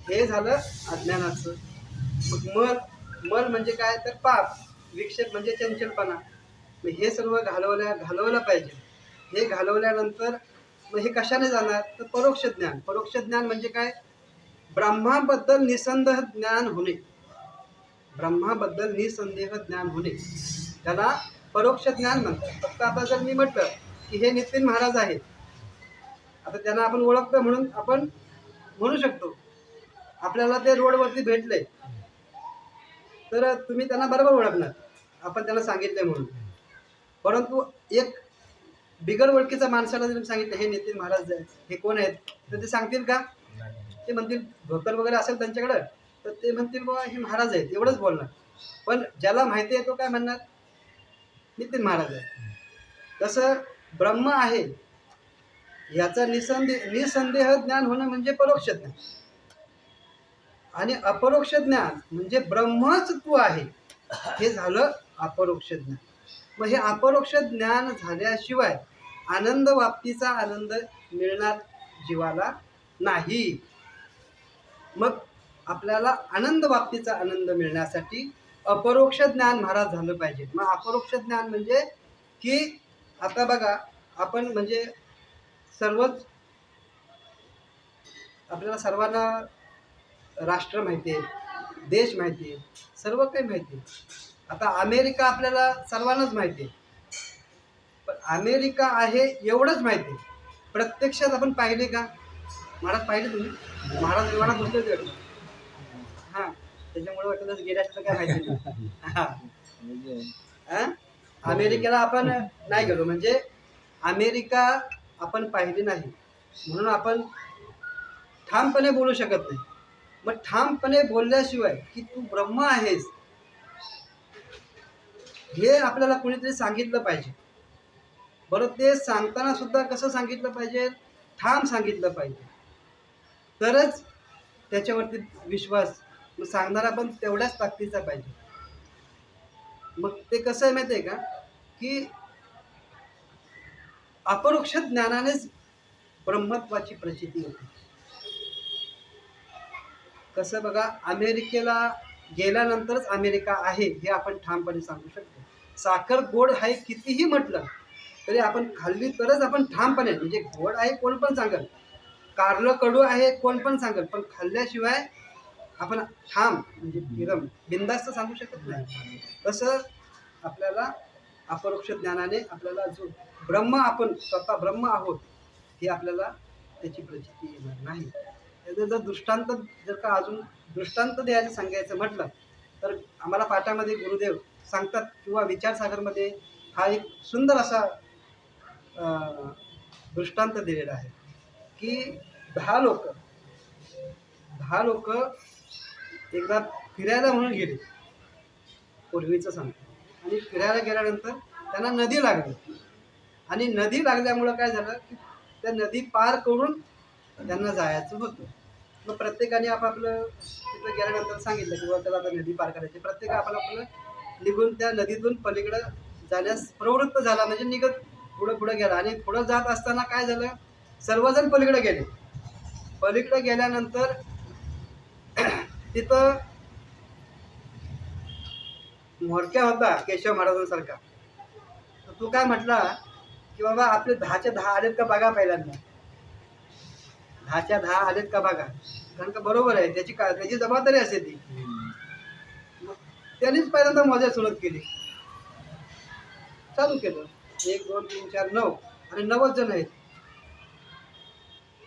A: हे झालं अज्ञानाचं. मग मल मल म्हणजे काय तर पाप, विक्षेप म्हणजे चंचलपणा. मग हे सर्व घालवलं पाहिजे. हे घालवल्यानंतर मग हे कशाने जाणार तर परोक्ष ज्ञान. परोक्ष ज्ञान म्हणजे काय, ब्रह्माबद्दल निसंदेह ज्ञान होणे. ब्रह्माबद्दल निसंदेह ज्ञान होणे त्याला परोक्ष ज्ञान म्हणतात. फक्त आता जर मी म्हटलं की हे नितीन महाराज आहेत, आता त्यांना आपण ओळखतो म्हणून आपण म्हणू शकतो. आपल्याला ते रोडवरती भेटले तर तुम्ही त्यांना बरोबर ओळखणार, आपण त्यांना सांगितले म्हणून. परंतु एक बिगर ओळखीच्या माणसाला जर सांगितलं हे नितीन महाराज आहेत, हे कोण आहेत, तर ते सांगतील का? ते म्हणतील धोतर वगैरे असेल त्यांच्याकडं तर ते म्हणतील बाबा हे महाराज आहेत, एवढंच बोलणार. पण ज्याला माहिती आहे तो काय म्हणणार, नितीन महाराज आहे. तसं ब्रह्म आहे याचा निसंदेह ज्ञान होणं म्हणजे परोक्ष ज्ञान. आणि अपरोक्ष ज्ञान म्हणजे ब्रह्मच तू आहे, हे झालं अपरोक्ष ज्ञान. मग हे अपरोक्ष ज्ञान झाल्याशिवाय आनंद वाप्तीचा आनंद मिळणार जीवाला नाही. मग आपल्याला आनंद वाप्तीचा आनंद मिळण्यासाठी अपरोक्ष ज्ञान महाराज झालं पाहिजे. मग अपरोक्ष ज्ञान म्हणजे की आता बघा, आपण म्हणजे सर्वच आपल्याला सर्वांना राष्ट्र माहिती आहे, देश माहिती आहे, सर्व काही माहिती आहे. आता अमेरिका आपल्याला सर्वांनाच माहिती आहे, पण अमेरिका आहे एवढंच माहिती आहे. प्रत्यक्षात आपण पाहिले का महाराज? पाहिले तुम्ही? महाराज विमानात बसले होते हां, त्याच्यामुळे वाटलं गेल्या असतं काय माहिती नाही. हां, अमेरिकेला आपण नाही गेलो म्हणजे अमेरिका आपण पाहिली नाही म्हणून आपण ठामपणे बोलू शकत नाही. मग ठामपणे बोलल्याशिवाय की तू ब्रह्म आहेस हे आपल्याला कोणीतरी सांगितलं पाहिजे. बरं, ते सांगताना सुद्धा कसं सांगितलं पाहिजे, ठाम सांगितलं पाहिजे, तरच त्याच्यावरती विश्वास. मग सांगणारा पण तेवढ्याच ताकदीचा पाहिजे. मग ते कसं आहे माहिती आहे का की अपरोक्ष ज्ञानानेच ब्रह्मत्वाची प्रचिती होते. कसं बघा, अमेरिकेला गेल्यानंतरच अमेरिका आहे हे आपण ठामपणे सांगू शकतो. साखर गोड आहे कितीही म्हटलं तरी आपण खाल्ली तरच आपण ठामपणे, म्हणजे गोड आहे कोण पण सांगेल, कारलं कडू आहे कोण पण सांगेल, पण खाल्ल्याशिवाय आपण ठाम म्हणजे एकदम बिनधास्त सांगू शकत नाही. तसं आपल्याला अपरोक्ष ज्ञानाने आपल्याला जो ब्रह्म, आपण स्वतः ब्रह्म आहोत हे आपल्याला त्याची प्रचिती येणार नाही. त्याचं जर दृष्टांत, जर का अजून दृष्टांत द्यायचं सांगायचं म्हटलं तर आम्हाला पाठामध्ये गुरुदेव सांगतात किंवा विचारसागरमध्ये हा एक सुंदर असा दृष्टांत दिलेला आहे की 10 लोक एकदा फिरायला म्हणून गेले, पूर्वीचं सांगतो. आणि फिरायला गेल्यानंतर त्यांना नदी लागली आणि नदी लागल्यामुळं काय झालं की त्या नदी पार करून त्यांना जायचं होतं. मग प्रत्येकाने आपापलं तिथं गेल्यानंतर सांगितलं की बाबा त्याला आता नदी पार करायची. प्रत्येक आपलं निघून त्या नदीतून पलीकडं जाण्यास प्रवृत्त झाला, म्हणजे निघत पुढं गेला. आणि पुढं जात असताना काय झालं, सर्वजण पलीकडे गेले. पलीकडे गेल्यानंतर तिथं मोरक्या होता केशव महाराजांसारखा. तर तू काय म्हटला की बाबा आपले 10च्या 10 आलेत का बघा पहिल्यांदा, 10च्या 10 आलेत का बघा. कारण का बरोबर आहे, त्याची जबाबदारी असते ती. त्यांनीच पहिल्यांदा मोजायला सुरुवात केली, चालू केलं 1 2 3 4 9 आणि 9 जण आहेत.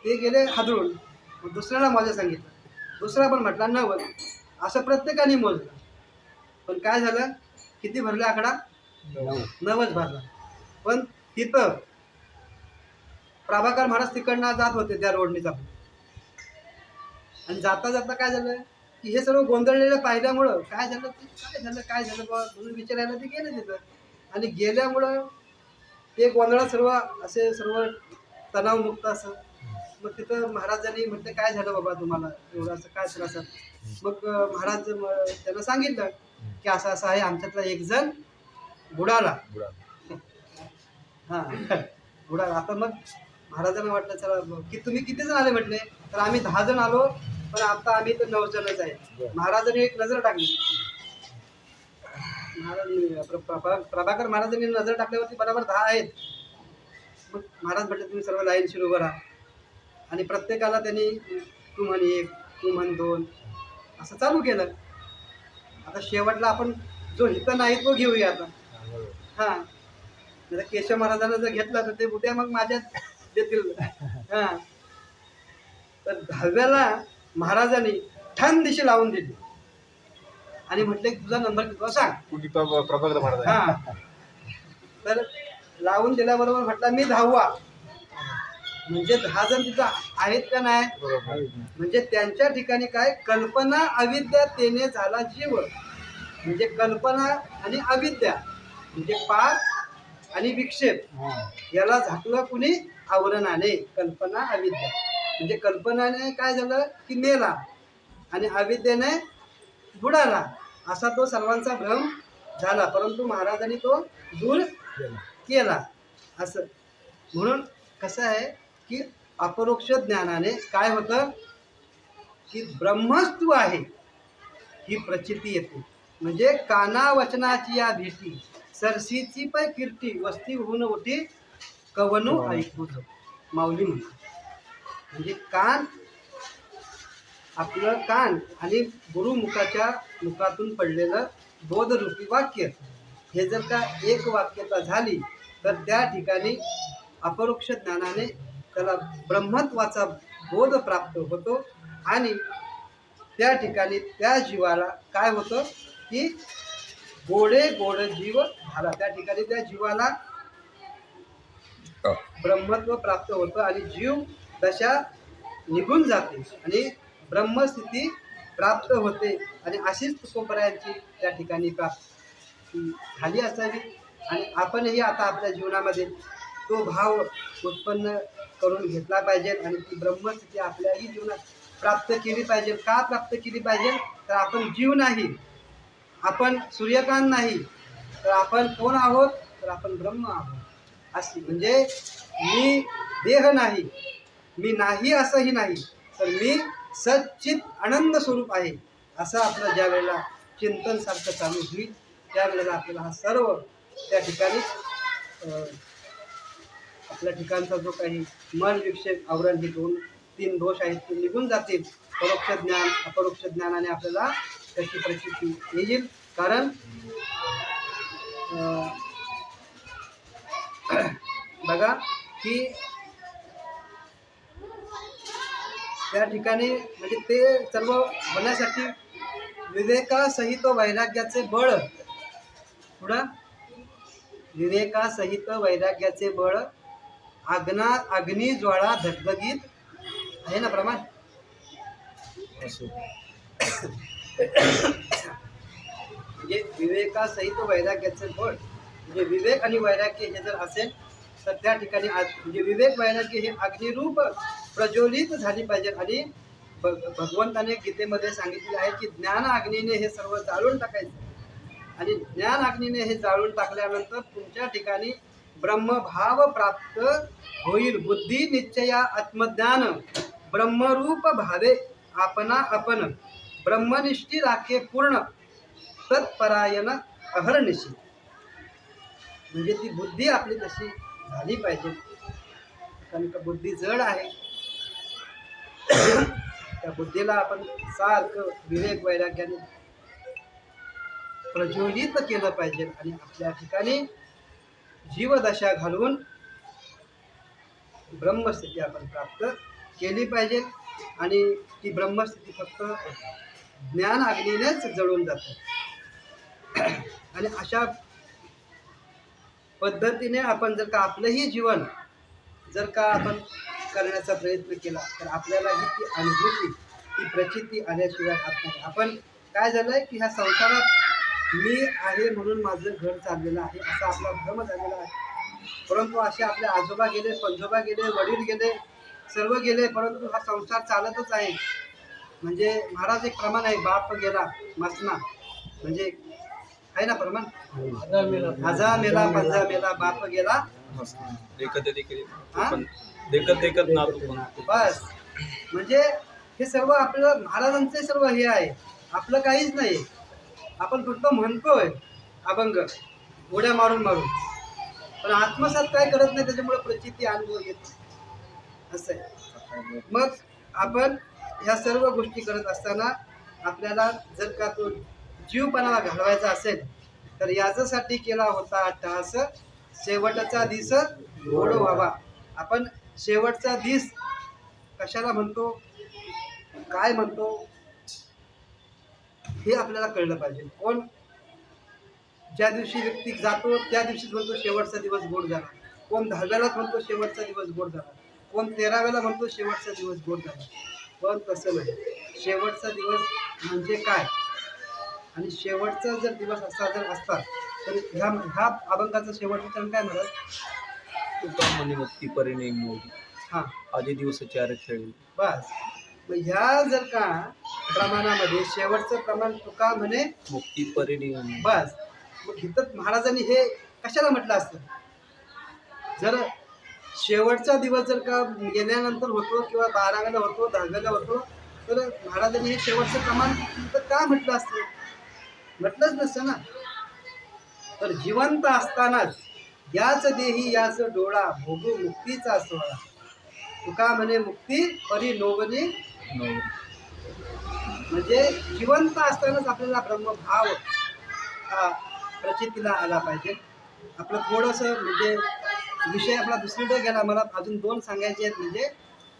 A: ते गेले हादरून. मग दुसऱ्याला मोजायला सांगितलं, दुसरा पण म्हटला 9. असं प्रत्येकाने मोजलं. पण काय झालं, किती भरले आकडा, 9च भरला. पण तिथं प्रभाकर महाराज तिकडनं जात होते त्या रोडनी जाऊन, आणि जाता जाता काय झालं की हे सर्व गोंधळलेलं पाहिल्यामुळं काय झालं बाबा म्हणून विचारायला ते गेले तिथं. आणि गेल्यामुळं ते गोंधळात सर्व असे सर्व तणावमुक्त असं मग तिथं महाराजांनी म्हटलं काय झालं बाबा तुम्हाला एवढं असं काय त्रास आहे? मग महाराज त्यांना सांगितलं की असं असं आहे, आमच्यातला एक जण बुडाला. हा बुडाला. आता मग महाराजांना वाटलं चला की तुम्ही किती जण आले म्हटले, तर आम्ही 10 जण आलो, पण आता आम्ही तर 9 जणच आहे. महाराजांनी एक नजर टाकली. प्रभाकर महाराजांनी नजर टाकल्यावरती बरोबर 10 आहेत. मग महाराज म्हटले तुम्ही सर्व लाईनशीर उभं राहा, आणि प्रत्येकाला त्यांनी तू म्हण 1, तू म्हण 2 असं चालू केलं. आता शेवटला आपण जो हित नाही तो घेऊया आता. हा जर केशव महाराजांना जर घेतला तर ते उद्या मग माझ्यात देतील. हा तर 10व्याला महाराजांनी ठाण दिशी लावून दिली आणि म्हटले तुझा नंबर किती सांग.
B: कुणी प्रभाकर महाराज
A: हा तर लावून दिल्याबरोबर म्हटलं मी 10वा. म्हणजे 10 जण तिथं आहेत का नाही?
B: बरोबर.
A: म्हणजे त्यांच्या ठिकाणी काय कल्पना अविद्या तेने झाला जीव. म्हणजे कल्पना आणि अविद्या म्हणजे पाप आणि विक्षेप याला झाकलं कुणी आवरणाने. कल्पना अविद्या म्हणजे कल्पनाने काय झालं की मेला आणि अविद्येने बुडाला, असा तो सर्वांचा भ्रम झाला. परंतु महाराजांनी तो दूर केला. असं म्हणून कसं आहे की अपरोक्ष ज्ञानाने काय होतं की ब्रह्मच तू आहे ही प्रचिती येते. म्हणजे काना वचनाची या भेटी सरसीची पै कीर्ती वस्ती होऊन ओटी कवनू ऐकू माऊली म्हणतात. म्हणजे कान, आपलं कान आणि गुरुमुखाच्या मुखातून पडलेलं बोधरूपी वाक्य हे जर का एक वाक्यता झाली तर त्या ठिकाणी अपरोक्ष ज्ञानाने त्याला ब्रह्मत्वाचा बोध प्राप्त होतो. आणि त्या ठिकाणी त्या जीवाला काय होतं की गोडे गोड जीव झाला. त्या ठिकाणी त्या जीवाला ब्रह्मत्व प्राप्त होतं आणि जीव दशा निघून जाते आणि ब्रह्मस्थिती प्राप्त होते. आणि अशीच तुकोबरायांची त्या ठिकाणी प्राप्ती झाली असावी. आणि आपणही आता आपल्या जीवनामध्ये तो भाव उत्पन्न करून घेतला पाहिजे आणि ती ब्रह्मस्थिती आपल्याही जीवनात प्राप्त केली पाहिजे. का प्राप्त केली पाहिजे? तर आपण जीव नाही, आपण सूर्यकांत नाही, तर आपण कोण आहोत? तर आपण ब्रह्म आहोत. अशी म्हणजे मी देह नाही, मी नाही असंही नाही, तर मी सच्चित आनंद स्वरूप आहे. असं आपलं ज्या वेळेला चिंतन सारखं चालू होईल त्यावेळेला आपल्याला हा सर्व त्या ठिकाणी आपल्या ठिकाणचा जो काही मन विक्षेप आवरण हे 2-3 दोष आहेत ते निघून जातील. परोक्ष ज्ञान अपरोक्ष ज्ञानाने आपल्याला त्याची प्रचिती येईल. कारण बघा की त्या ठिकाणी म्हणजे ते सर्व होण्यासाठी विवेकासहित वैराग्याचे बळ, पुढं विवेकासहित वैराग्याचे बळ अग्नी ज्वाळा धगधगीत आहे ना प्रमाण. म्हणजे विवेकासहित वैराग्याचे बळ म्हणजे विवेक आणि वैराग्य हे जर असेल तर त्या ठिकाणी म्हणजे विवेक वैराग्य हे अग्निरूप प्रज्वलित झाली पाहिजे. आणि भगवंताने गीतेमध्ये सांगितले आहे की ज्ञान अग्नीने हे सर्व जाळून टाकायचं. आणि ज्ञान अग्नीने हे जाळून टाकल्यानंतर तुमच्या ठिकाणी ब्रह्मभाव प्राप्त होईल. बुद्धी निश्चया आत्मज्ञान ब्रह्मरूप भावे आपणा आपण ब्रह्मनिष्ठी राखे पूर्ण तत्परायण अहर्निशी. म्हणजे ती बुद्धी आपली तशी झाली पाहिजे. कारण का बुद्धी जड आहे. त्या बुद्धीला आपण सारखं विवेक वैराग्याने प्रज्वलित केलं पाहिजे आणि आपल्या ठिकाणी जीवदशा घालून ब्रह्मस्थिती आपण प्राप्त केली पाहिजे. आणि ती ब्रह्मस्थिती फक्त ज्ञान अग्नीनेच जळून जाते. आणि अशा पद्धतीने आपण जर का आपलंही जीवन जर का आपण करण्याचा प्रयत्न केला तर आपल्याला ही ती अनुभूती ती प्रचिती आल्याशिवाय नाही. आपण काय झालंय की ह्या संसारात मी आहे म्हणून माझं घर चाललेलं आहे असा आपला भ्रम झालेला आहे. परंतु असे आपले आजोबा गेले, पंजोबा गेले, वडील गेले, सर्व गेले, परंतु हा संसार चालतच आहे. म्हणजे महाराज एक प्रमाण आहे, बाप गेला मसना, म्हणजे आहे ना प्रमाण, हजा मेला पंजा मेला बाप गेला.
B: देखत
A: हा?
B: देखत ना तू पण.
A: बस म्हणजे हे सर्व आपलं महाराजांचे सर्व हे आहे, आपलं काहीच नाही. आपण फक्त म्हणतोय अभंग उड्या मारून मारून, पण आत्मसात काय करत नाही, त्याच्यामुळे प्रचिती अनुभव येतो असं आहे. मग आपण ह्या सर्व गोष्टी करत असताना आपल्याला जर का तो जीवपणाला घालवायचा असेल तर याच्यासाठी केला होता अट्टहास, शेवटचा दिस गोड व्हावा. आपण शेवटचा दिस कशाला म्हणतो, काय म्हणतो, हे आपल्याला कळलं पाहिजे. कोण ज्या दिवशी व्यक्ती जातो त्या दिवशीच म्हणतो शेवटचा दिवस गोड झाला, कोण 10व्यालाच म्हणतो शेवटचा दिवस गोड झाला, कोण 13व्याला म्हणतो शेवटचा दिवस गोड झाला. पण तसं नाही. शेवटचा दिवस म्हणजे काय, आणि शेवटचा जर दिवस असा जर असता तर ह्या अभंगाचा शेवटचं चरण काय म्हणत,
B: तुका म्हणे मुक्ती परिणे मोडी,
A: हां
B: आधी दिवस चार खेळी.
A: बस. मग ह्या जर का प्रमाणामध्ये शेवटचं प्रमाण तुका म्हणे
B: मुक्ती परिणे.
A: बस. मग इथं महाराजांनी हे कशाला म्हटलं असतं, जर शेवटचा दिवस जर का गेल्यानंतर होतो किंवा 12व्याला होतो 10व्याला होतो तर महाराजांनी हे शेवटचं प्रमाण तर का म्हटलं असतं, म्हटलंच नसतं ना. तर जिवंत असतानाच याच देही याच डोळा भोगू मुक्तीचा सोहळा, तुका म्हणे मुक्ती परी नोवनी. म्हणजे जिवंत असतानाच आपल्याला ब्रह्मभाव हा प्रचितीला आला पाहिजे. आपलं थोडंसं म्हणजे विषय आपला दुसरीकडे गेला, मला अजून 2 सांगायचे आहेत. म्हणजे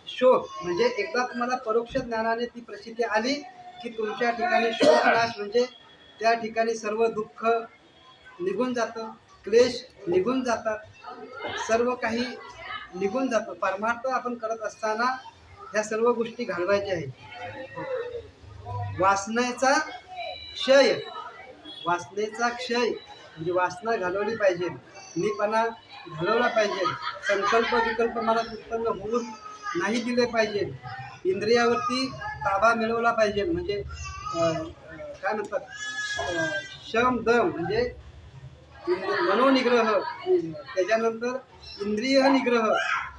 A: शोक, म्हणजे एकदा तुम्हाला परोक्ष ज्ञानाने ती प्रचिती आली की तुमच्या ठिकाणी शोकनाश, म्हणजे त्या ठिकाणी सर्व दुःख निघून जातं, क्लेश निघून जातात, सर्व काही निघून जातं. परमार्थ आपण करत असताना ह्या सर्व गोष्टी घालवायच्या आहेत. वासनेचा क्षय, वासनेचा क्षय म्हणजे वासना घालवली पाहिजे, मीपणा घालवला पाहिजे, संकल्प विकल्प मला उत्पन्न होऊन नाही दिले पाहिजे, इंद्रियावरती ताबा मिळवला पाहिजे. म्हणजे काय म्हणतात, शम दम म्हणजे मनोनिग्रह, त्याच्यानंतर इंद्रिय निग्रह,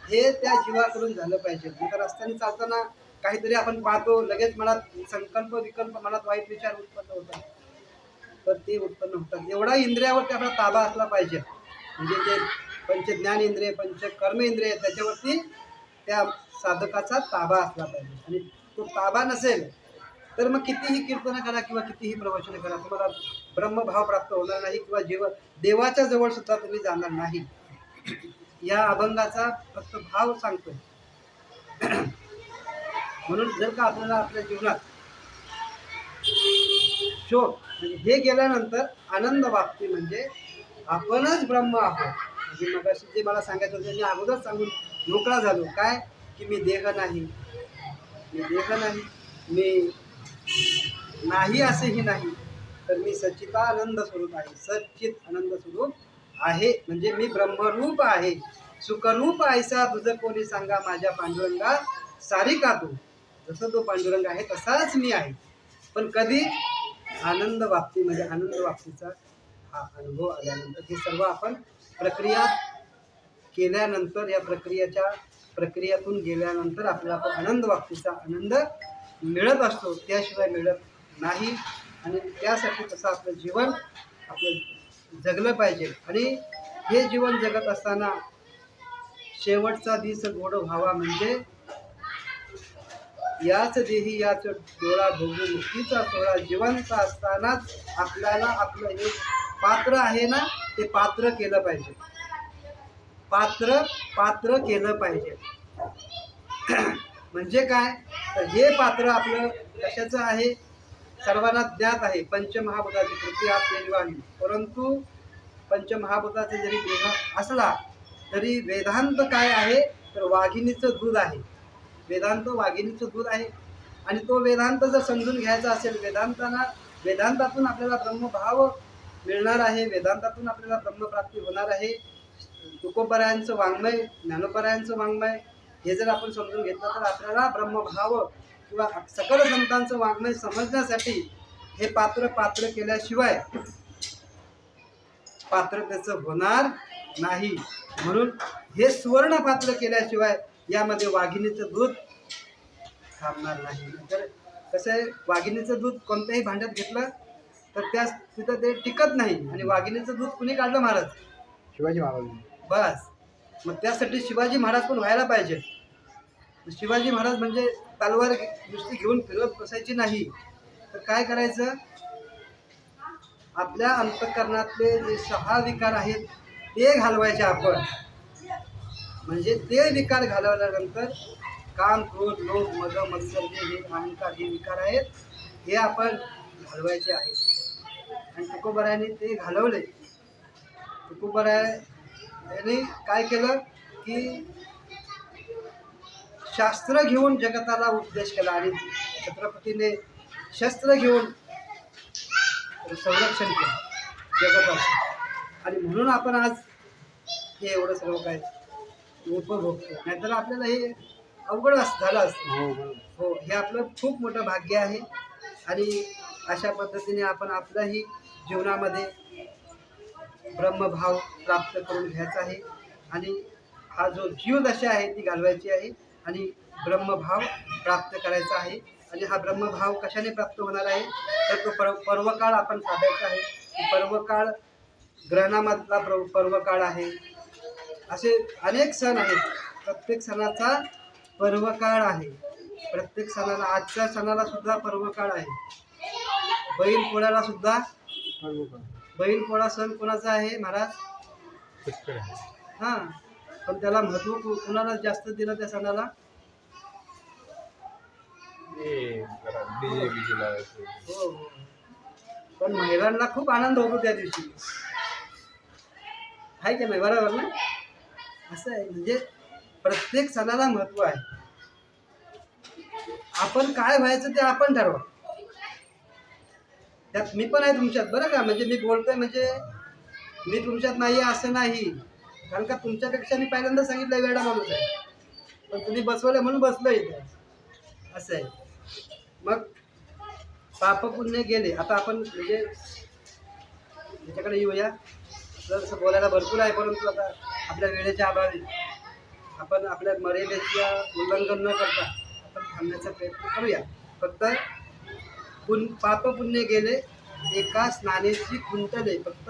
A: हे त्या जीवाकडून झालं पाहिजे. नंतर रस्त्याने चालताना काहीतरी आपण पाहतो, लगेच मनात संकल्प विकल्प, मनात वाईट विचार उत्पन्न होतात, तर ते उत्पन्न होतात. एवढा इंद्रियावरती आपला ताबा असला पाहिजे. म्हणजे ते पंचज्ञान इंद्रिय पंच कर्म इंद्रिय त्याच्यावरती त्या साधकाचा ताबा असला पाहिजे. आणि तो ताबा नसेल तर मग कितीही कीर्तन करा किंवा कितीही प्रवचन करा, तुम्हाला ब्रह्मभाव प्राप्त होणार नाही किंवा देवाच्या जवळ सुद्धा तुम्ही जाणार नाही. या अभंगाचा फक्त भाव सांगतोय. म्हणून जर का आपल्याला आपल्या जीवनात शोक म्हणजे हे गेल्यानंतर आनंद वाटते, म्हणजे आपणच ब्रह्म आहोत. म्हणजे मगाशी जे मला सांगायचं होतं मी अगोदर सांगून मोकळा झालो, काय की मी देह नाही, मी देह नाही, मी नाही असेही नाही, तर मी सच्चिदानंद स्वरूप आहे, सच्चित आनंद स्वरूप आहे. म्हणजे मी ब्रह्मरूप आहे, सुखरूप ऐसा तुझं कोणी सांगा, माझ्या पांडुरंगा सारी का तू. जसं तो पांडुरंग आहे तसाच मी आहे. पण कधी आनंद वाप्ती, म्हणजे आनंद वाप्तीचा हा अनुभव आल्यानंतर, हे सर्व आपण प्रक्रिया केल्यानंतर, या प्रक्रियातून गेल्यानंतर आपल्याला तो आनंद वाप्तीचा आनंद मिळत असतो, त्याशिवाय मिळत नाही. आणि त्यासाठी तसं आपलं जीवन आपलं जगलं पाहिजे. आणि हे जीवन जगत असताना शेवटचा दिस गोड व्हावा, म्हणजे याच देही याच डोळा भोगू मुक्तीचा सोहळा. जिवंत असतानाच आपल्याला आपलं हे पात्र आहे ना, ते पात्र केलं पाहिजे, पात्र केलं पाहिजे. म्हणजे काय, तर हे पात्र आपलं कशाचं आहे, सर्वांना ज्ञात आहे, पंचमहाभूताची कृती आप निर्वाही. परंतु पंचमहाभूताचे जरी देह असला तरी वेदांत काय आहे, तर वाघिणीचं दूध आहे. वेदांत वाघिणीचं दूध आहे. आणि तो वेदांत जर समजून घ्यायचा असेल, वेदांतातून आपल्याला ब्रह्मभाव मिळणार आहे, वेदांतातून आपल्याला ब्रह्मप्राप्ती होणार आहे. तुकोबरायांचं वाङ्मय, ज्ञानोबरायांचं वाङ्मय, हे जर आपण समजून घेतलं तर आपल्याला ब्रह्मभाव किंवा सकल संतांचं वाङ्मय समजण्यासाठी हे पात्र केल्याशिवाय पात्रतेचं होणार नाही. म्हणून हे सुवर्ण पात्र केल्याशिवाय यामध्ये वाघिणीचं दूध थांबणार नाही. तर कसं आहे, वाघिणीचं दूध कोणत्याही भांड्यात घेतलं तर त्या तिथं ते टिकत नाही. आणि वाघिणीचं दूध कुणी काढलं? महाराज,
C: शिवाजी महाराज.
A: बस. मग त्यासाठी शिवाजी महाराज पण व्हायला पाहिजे. शिवाजी महाराज म्हणजे तलवार नुसती घेऊन फिरत बसायची नाही, तर काय करायचं, आपल्या अंतःकरणातले जे 6 विकार आहेत ते घालवायचे आपण. म्हणजे ते विकार घालवल्यानंतर काम, क्रोध, लोभ, मद, मत्सर्य हे अहंकार हे विकार आहेत, हे आपण घालवायचे आहेत. आणि तुकोबरायाने ते घालवले. तुकोबरायाने काय केलं की शास्त्र घेऊन जगताला उपदेश केला आणि छत्रपतीने शस्त्र घेऊन संरक्षण केलं जगताचं. आणि म्हणून आपण आज हे एवढं सर्व काय उपभोगतो. नाहीतर आपल्याला हे अवघड झालं असतं. हो, हे आपलं खूप मोठं भाग्य आहे. आणि अशा पद्धतीने आपण आपल्याही जीवनामध्ये ब्रह्मभाव प्राप्त करून घ्यायचा आहे. आणि हा जो जीवदशा आहे ती घालवायची आहे आणि ब्रह्मभाव प्राप्त करायचा आहे. आणि हा ब्रह्मभाव कशाने प्राप्त होणार आहे, तर तो पर्वकाळ आपण साधायचा आहे. पर्वकाळ ग्रहणामधला पर्वकाळ आहे. असे अनेक सण आहेत. प्रत्येक सणाचा पर्वकाळ आहे. प्रत्येक सणाला, आजच्या सणाला सुद्धा पर्वकाळ आहे. बैलपोळ्याला सुद्धा बैलपोळा सण कोणाचा आहे महाराज? हां, पण त्याला महत्त्व कुणाला जास्त दिलं त्या सणाला? हो, पण महिलांना खूप आनंद होतो त्या दिवशी, आहे की नाही? बरोबर ना? असं आहे. म्हणजे प्रत्येक सणाला महत्त्व आहे. आपण काय व्हायचं ते आपण ठरवा. त्यात मी पण आहे तुमच्यात, बरं का? म्हणजे मी बोलतोय म्हणजे मी तुमच्यात नाही असं नाही. कारण का तुमच्यापेक्षा मी पहिल्यांदा सांगितलं वेडा माणूस आहे, पण तुम्ही बसवलं म्हणून बसलो इथे. असं आहे. मग पाप पुण्य गेले. आता आपण म्हणजे त्याच्याकडे येऊया. जसं बोलायला भरपूर आहे, परंतु आता आपल्या वेळेच्या अभावी आपण आपल्या मर्यादेचं उल्लंघन न करता आपण थांबण्याचा प्रयत्न करूया. फक्त पाप पुण्य गेले एका स्नानाची कुंटले. फक्त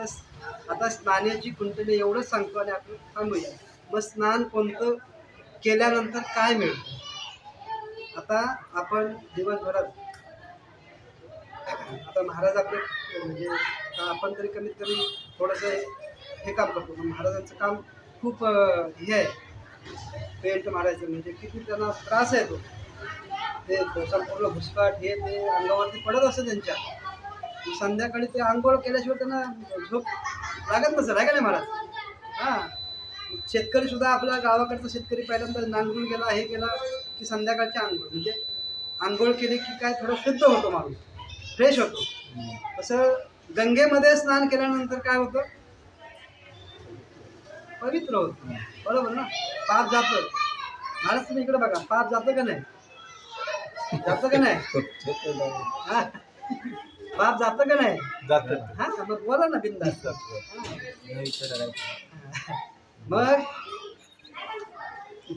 A: आता स्नानाची कुंटले एवढंच सांगतो आणि आपण थांबूया. मग स्नान कोणतं केल्यानंतर काय मिळतं? आता आपण दिवसभरात आता महाराज आपले म्हणजे आपण तरी कमीत कमी थोडंसं हे काम करतो. महाराजांचं काम खूप हे आहे, पेंट मारायचं. म्हणजे किती त्यांना त्रास आहे तो. ते संपूर्ण भुसकाट हे ते अंगावरती पडत असतं त्यांच्या. संध्याकाळी ते आंघोळ केल्याशिवाय त्यांना झोप लागत नसेल, आहे का नाही महाराज? हां, शेतकरी सुद्धा आपल्या गावाकडचा शेतकरी पहिल्यांदा नांगरून गेला, हे गेला की संध्याकाळची आंघोळ. म्हणजे आंघोळ केली की काय थोडं शुद्ध होतो माणूस, फ्रेश होतो. तसं गंगेमध्ये स्नान केल्यानंतर काय होतं? पवित्र होतं. बरोबर ना? पाप जातं. महाराज तुम्ही इकडे बघा, पाप जातं का नाही? जातं का नाही? हां, पाप जातं का नाही?
B: जातं.
A: हां, मग बोला ना बिनधास्त. मग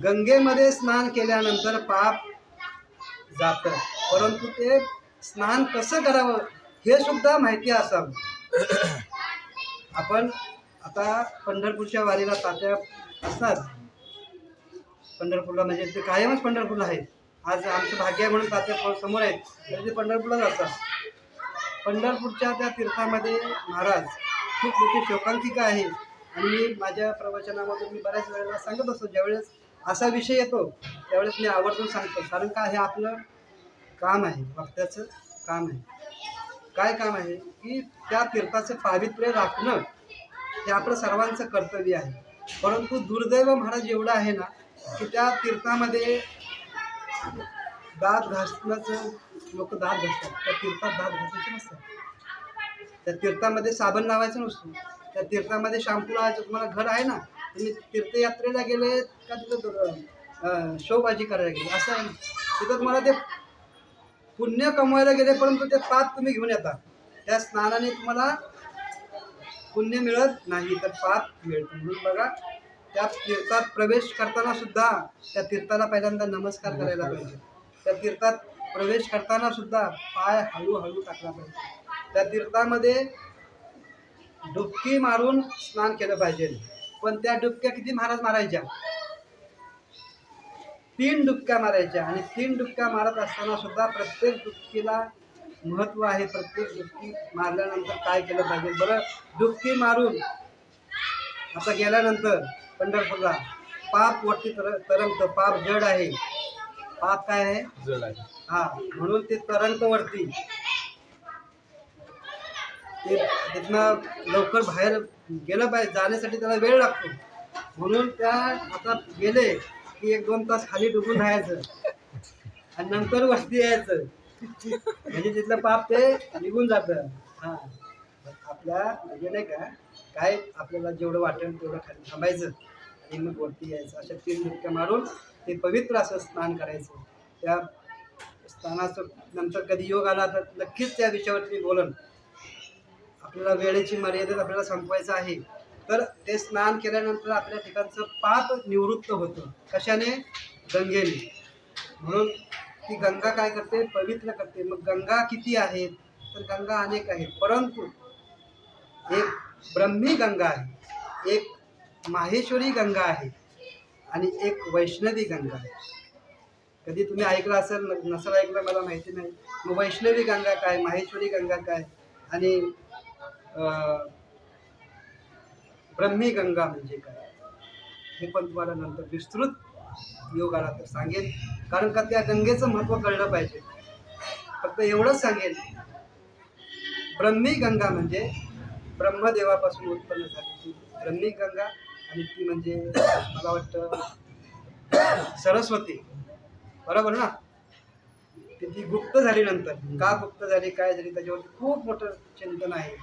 A: गंगेमध्ये स्नान केल्यानंतर पाप जातं, परंतु ते स्नान कसं करावं हे सुद्धा माहिती असावं. आपण आता पंढरपूरच्या वारीला तात्या असतात. पंढरपूरला म्हणजे ते कायमच पंढरपूरला आहेत. आज आमचं भाग्य आहे म्हणून तात्या समोर आहेत, तरी ते पंढरपूरलाच असतात. पंढरपूरच्या त्या तीर्थामध्ये महाराज खूप मोठी शोकांतिका आहे. आणि मी माझ्या प्रवचनामधून मी बऱ्याच वेळेला सांगत असतो, ज्यावेळेस असा विषय येतो त्यावेळेस मी आवर्जून सांगतो. कारण का हे आपलं काम आहे, वक्त्याचं काम आहे. काय काम आहे की त्या तीर्थाचं पावित्र्य राखणं हे आपलं सर्वांचं कर्तव्य आहे. परंतु दुर्दैव महाराज एवढं आहे ना की त्या तीर्थामध्ये दात घासण्याचं लोक दात घासतात. त्या तीर्थात दात घासायचे नसतात. त्या तीर्थामध्ये साबण लावायचं नसतो. त्या तीर्थामध्ये शॅम्पू लावायचं. तुम्हाला घर आहे ना, तुम्ही तीर्थयात्रेला गेले का तिथं शोबाजी करायला गेले असं आहे ना. तिथं तुम्हाला ते पुण्य कमवायला गेले परंतु ते पाप तुम्ही घेऊन येता. त्या स्नानाने तुम्हाला पुण्य मिळत नाही तर पाप मिळतं. म्हणून बघा त्या तीर्थात प्रवेश करताना सुद्धा त्या तीर्थाला पहिल्यांदा नमस्कार करायला पाहिजे. त्या तीर्थात प्रवेश करताना सुद्धा पाय हळूहळू टाकला पाहिजे. त्या तीर्थामध्ये डुबकी मारून स्नान केलं पाहिजे. पण त्या डुबक्या किती महाराज मारायच्या? 3 डुबक्या मारायच्या. आणि 3 डुबक्या मारत असताना सुद्धा प्रत्येक डुबकीला महत्व आहे. प्रत्येक डुबकी मारल्यानंतर काय केलं पाहिजे? बरं, डुबकी मारून आता गेल्यानंतर पंढरपूरला पाप वरती तरंगतं. पाप जड आहे. पाप काय आहे?
B: जड आहे.
A: हा, म्हणून ते तरंगतं वरती. ते तिथनं लवकर बाहेर गेलं पाहिजे. जाण्यासाठी त्याला वेळ लागतो. म्हणून त्या आता गेले की 1-2 तास खाली डुबून राहायचं आणि नंतर वरती यायचं. म्हणजे तिथलं पाप ते निघून जातं. हां, आपल्या म्हणजे नाही का, काय आपल्याला जेवढं वाटेल तेवढं खाली थांबायचं आणि मग वरती यायचं. अशा 3 डुबक्या मारून ते पवित्र असं स्नान करायचं. त्या स्नानाचं नंतर कधी योग आला तर नक्कीच त्या विषयावरती बोलन. आपल्याला वेळेची मर्यादेत आपल्याला संपवायचं आहे. तर ते स्नान केल्यानंतर आपल्या ठिकाणचं पाप निवृत्त होतं. कशाने? गंगेने. म्हणून ती गंगा काय करते? पवित्र करते. मग गंगा किती आहेत? तर गंगा अनेक आहेत. परंतु एक ब्रह्मी गंगा आहे, एक माहेश्वरी गंगा आहे आणि एक वैष्णवी गंगा आहे. कधी तुम्ही ऐकलं असेल, नसेल ऐकलं मला माहिती नाही. मग वैष्णवी गंगा काय? माहेश्वरी गंगा काय? आणि ब्रह्मी गंगा म्हणजे काय? हे पण तुम्हाला नंतर विस्तृत योग आला तर सांगेन. कारण का त्या गंगेचं महत्त्व कळलं पाहिजे. फक्त एवढंच सांगेन, ब्रह्मी गंगा म्हणजे ब्रह्मदेवापासून उत्पन्न झालेली ब्रह्मी गंगा. आणि ती म्हणजे मला वाटतं सरस्वती, बरोबर ना? ती गुप्त झाली नंतर. का गुप्त झाली, काय झाली, त्याच्यावरती खूप मोठं चिंतन आहे.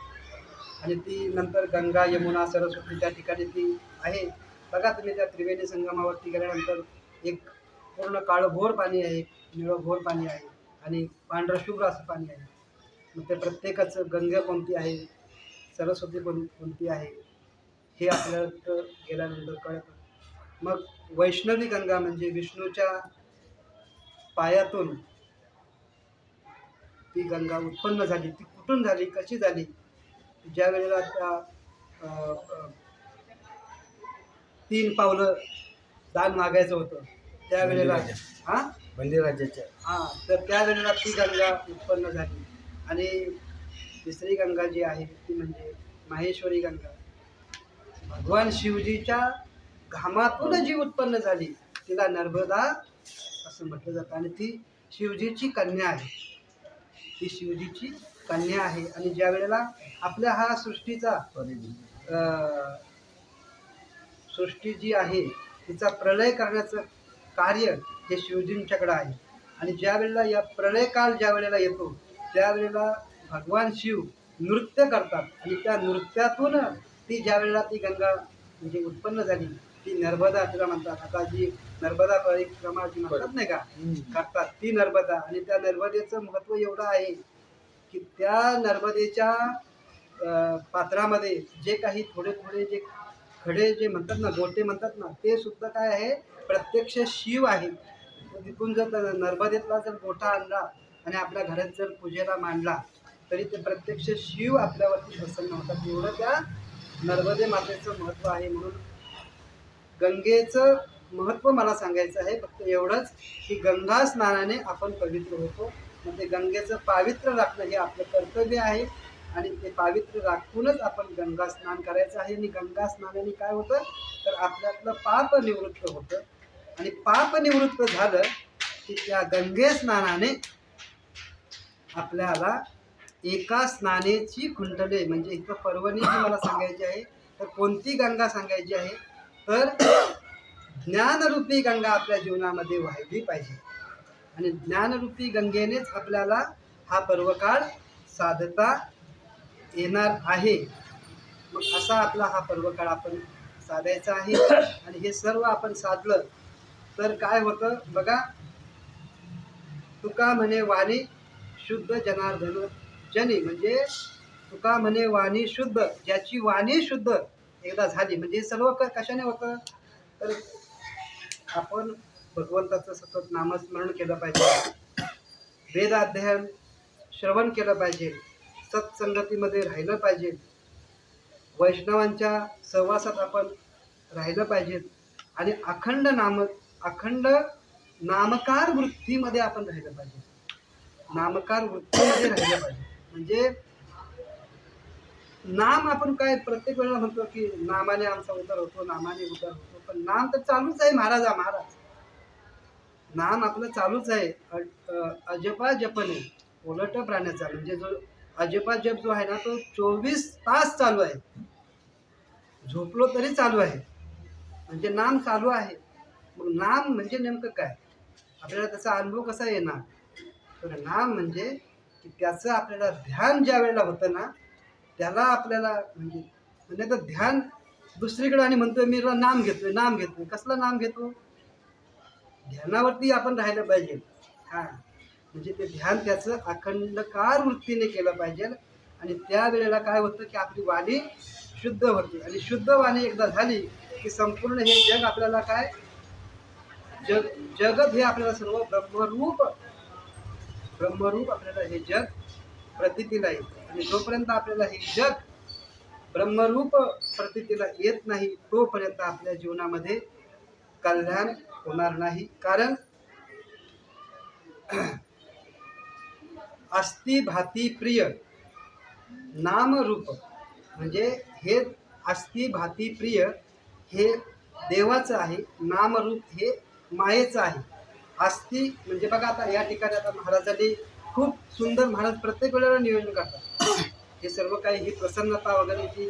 A: आणि ती नंतर गंगा, यमुना, सरस्वती त्या ठिकाणी ती आहे. बघा तुम्ही त्या त्रिवेणी संगमावरती गेल्यानंतर एक पूर्ण काळभोर पाणी आहे, निळभोर पाणी आहे आणि पांढरं शुभ्र असं पाणी आहे. मग ते प्रत्येकाचं गंगा कोणती आहे, सरस्वती कोणती आहे हे आपल्याला गेल्यानंतर कळतं. मग वैष्णवी गंगा म्हणजे विष्णूच्या पायातून ती गंगा उत्पन्न झाली. ती कुठून झाली, कशी झाली? ज्या वेळेला त्या 3 पावलं दान मागायचं होतं त्यावेळेला
C: बंदीराजाच्या
A: तर त्यावेळेला ती गंगा उत्पन्न झाली. आणि तिसरी गंगा जी आहे ती म्हणजे माहेश्वरी गंगा. भगवान शिवजीच्या घामातून जी उत्पन्न झाली तिला नर्मदा असं म्हटलं जातं. आणि ती शिवजीची कन्या आहे. ती शिवजीची कन्या आहे. आणि ज्या वेळेला आपल्या हा सृष्टीचा सृष्टी जी आहे तिचा प्रलय करण्याचं कार्य हे शिवजींच्याकडे आहे. आणि ज्या वेळेला या प्रलय काळ ज्या वेळेला येतो त्यावेळेला भगवान शिव नृत्य करतात. आणि त्या नृत्यातून ती ज्या वेळेला ती गंगा म्हणजे उत्पन्न झाली ती नर्मदा तिला म्हणतात. आता जी नर्मदा परिक्रमा जी म्हणतात नाही का करतात ती नर्मदा. आणि त्या नर्मदेचं महत्त्व एवढं आहे की त्या नर्मदेच्या पात्रामध्ये जे काही थोडे थोडे जे खडे जे म्हणतात ना, गोटे म्हणतात ना, ते सुद्धा काय आहे? प्रत्यक्ष शिव आहे. तिथून जर नर्मदेतला जर गोटा आणला आणि आपल्या घरात जर पूजेला मांडला तरी ते प्रत्यक्ष शिव आपल्यावरती प्रसन्न होतात. एवढं त्या नर्मदे मातेचं महत्त्व आहे. म्हणून गंगेचं महत्त्व मला सांगायचं आहे फक्त एवढंच की गंगा स्नानाने आपण पवित्र होतो. मग ते गंगेचं पावित्र्य राखणं हे आपलं कर्तव्य आहे. आणि ते पावित्र्य राखूनच आपण गंगा स्नान करायचं आहे. आणि गंगा स्नानाने काय होतं तर आपल्यातलं पाप निवृत्त होतं. आणि पाप निवृत्त झालं की त्या गंगे स्नानाने आपल्याला एका स्नानेची खुंटले म्हणजे इथं पर्वणी जी मला सांगायची आहे तर कोणती गंगा सांगायची आहे तर ज्ञानरूपी गंगा आपल्या जीवनामध्ये वाहिली पाहिजे. आणि ज्ञानरूपी गंगेनेच आपल्याला हा पर्वकाळ साधता येणार आहे. मग असा आपला हा पर्वकाळ आपण साधायचा आहे. आणि हे सर्व आपण साधलं तर काय होतं बघा, तुका म्हणे वाणी शुद्ध जनार्दन जनी, म्हणजे तुका म्हणे वाणी शुद्ध, ज्याची वाणी शुद्ध एकदा झाली म्हणजे हे सर्व कशाने होतं, तर आपण भगवंताचं सतत नामस्मरण केलं पाहिजे, वेद अध्ययन श्रवण केलं पाहिजे, सत्संगतीमध्ये राहिलं पाहिजे, वैष्णवांच्या सहवासात आपण राहिलं पाहिजे आणि अखंड नामकार वृत्तीमध्ये आपण राहिलं पाहिजे. नामकार वृत्तीमध्ये राहिलं पाहिजे म्हणजे नाम आपण काय प्रत्येक वेळेला म्हणतो की नामाने आमचा उद्धार होतो, नामाने उद्धार होतो, पण नाम तर चालूच आहे महाराज. नाम आपलं चालूच आहे. अजपा जपणे उलट प्राण्याचा, म्हणजे जो अजपा जप जो आहे ना तो 24 तास चालू आहे, झोपलो तरी चालू आहे, म्हणजे नाम चालू आहे. मग नाम म्हणजे नेमकं काय, आपल्याला त्याचा अनुभव कसा येणार, तर नाम म्हणजे की त्याचं आपल्याला ध्यान ज्या वेळेला होतं ना त्याला आपल्याला म्हणजे तर ध्यान दुसरीकडे आणि म्हणतोय मी नाम घेतोय, कसला नाम घेतो, ध्यानावरती आपण राहिलं पाहिजे. हा म्हणजे ते ध्यान त्याचं अखंडकार वृत्तीने केलं पाहिजे आणि त्यावेळेला काय होतं की आपली वाणी शुद्ध होते आणि शुद्ध वाणी एकदा झाली की संपूर्ण हे जग आपल्याला काय, जगत हे आपल्याला सर्व ब्रह्मरूप आपल्याला हे जग प्रतीतीला येते आणि जोपर्यंत आपल्याला हे जग ब्रह्मरूप प्रतीतीला येत नाही तोपर्यंत आपल्या जीवनामध्ये कल्याण होणार नाही. कारण अस्ति भाती प्रिय नामरूप, म्हणजे हे अस्ति भाती प्रिय हे देवाचं आहे, नामरूप हे मायेचं आहे. अस्ति म्हणजे बघा आता या ठिकाणी आता महाराजांनी खूप सुंदर, महाराज प्रत्येक वेळेला नियोजन करतात, हे सर्व काही ही प्रसन्नता वगैरे जी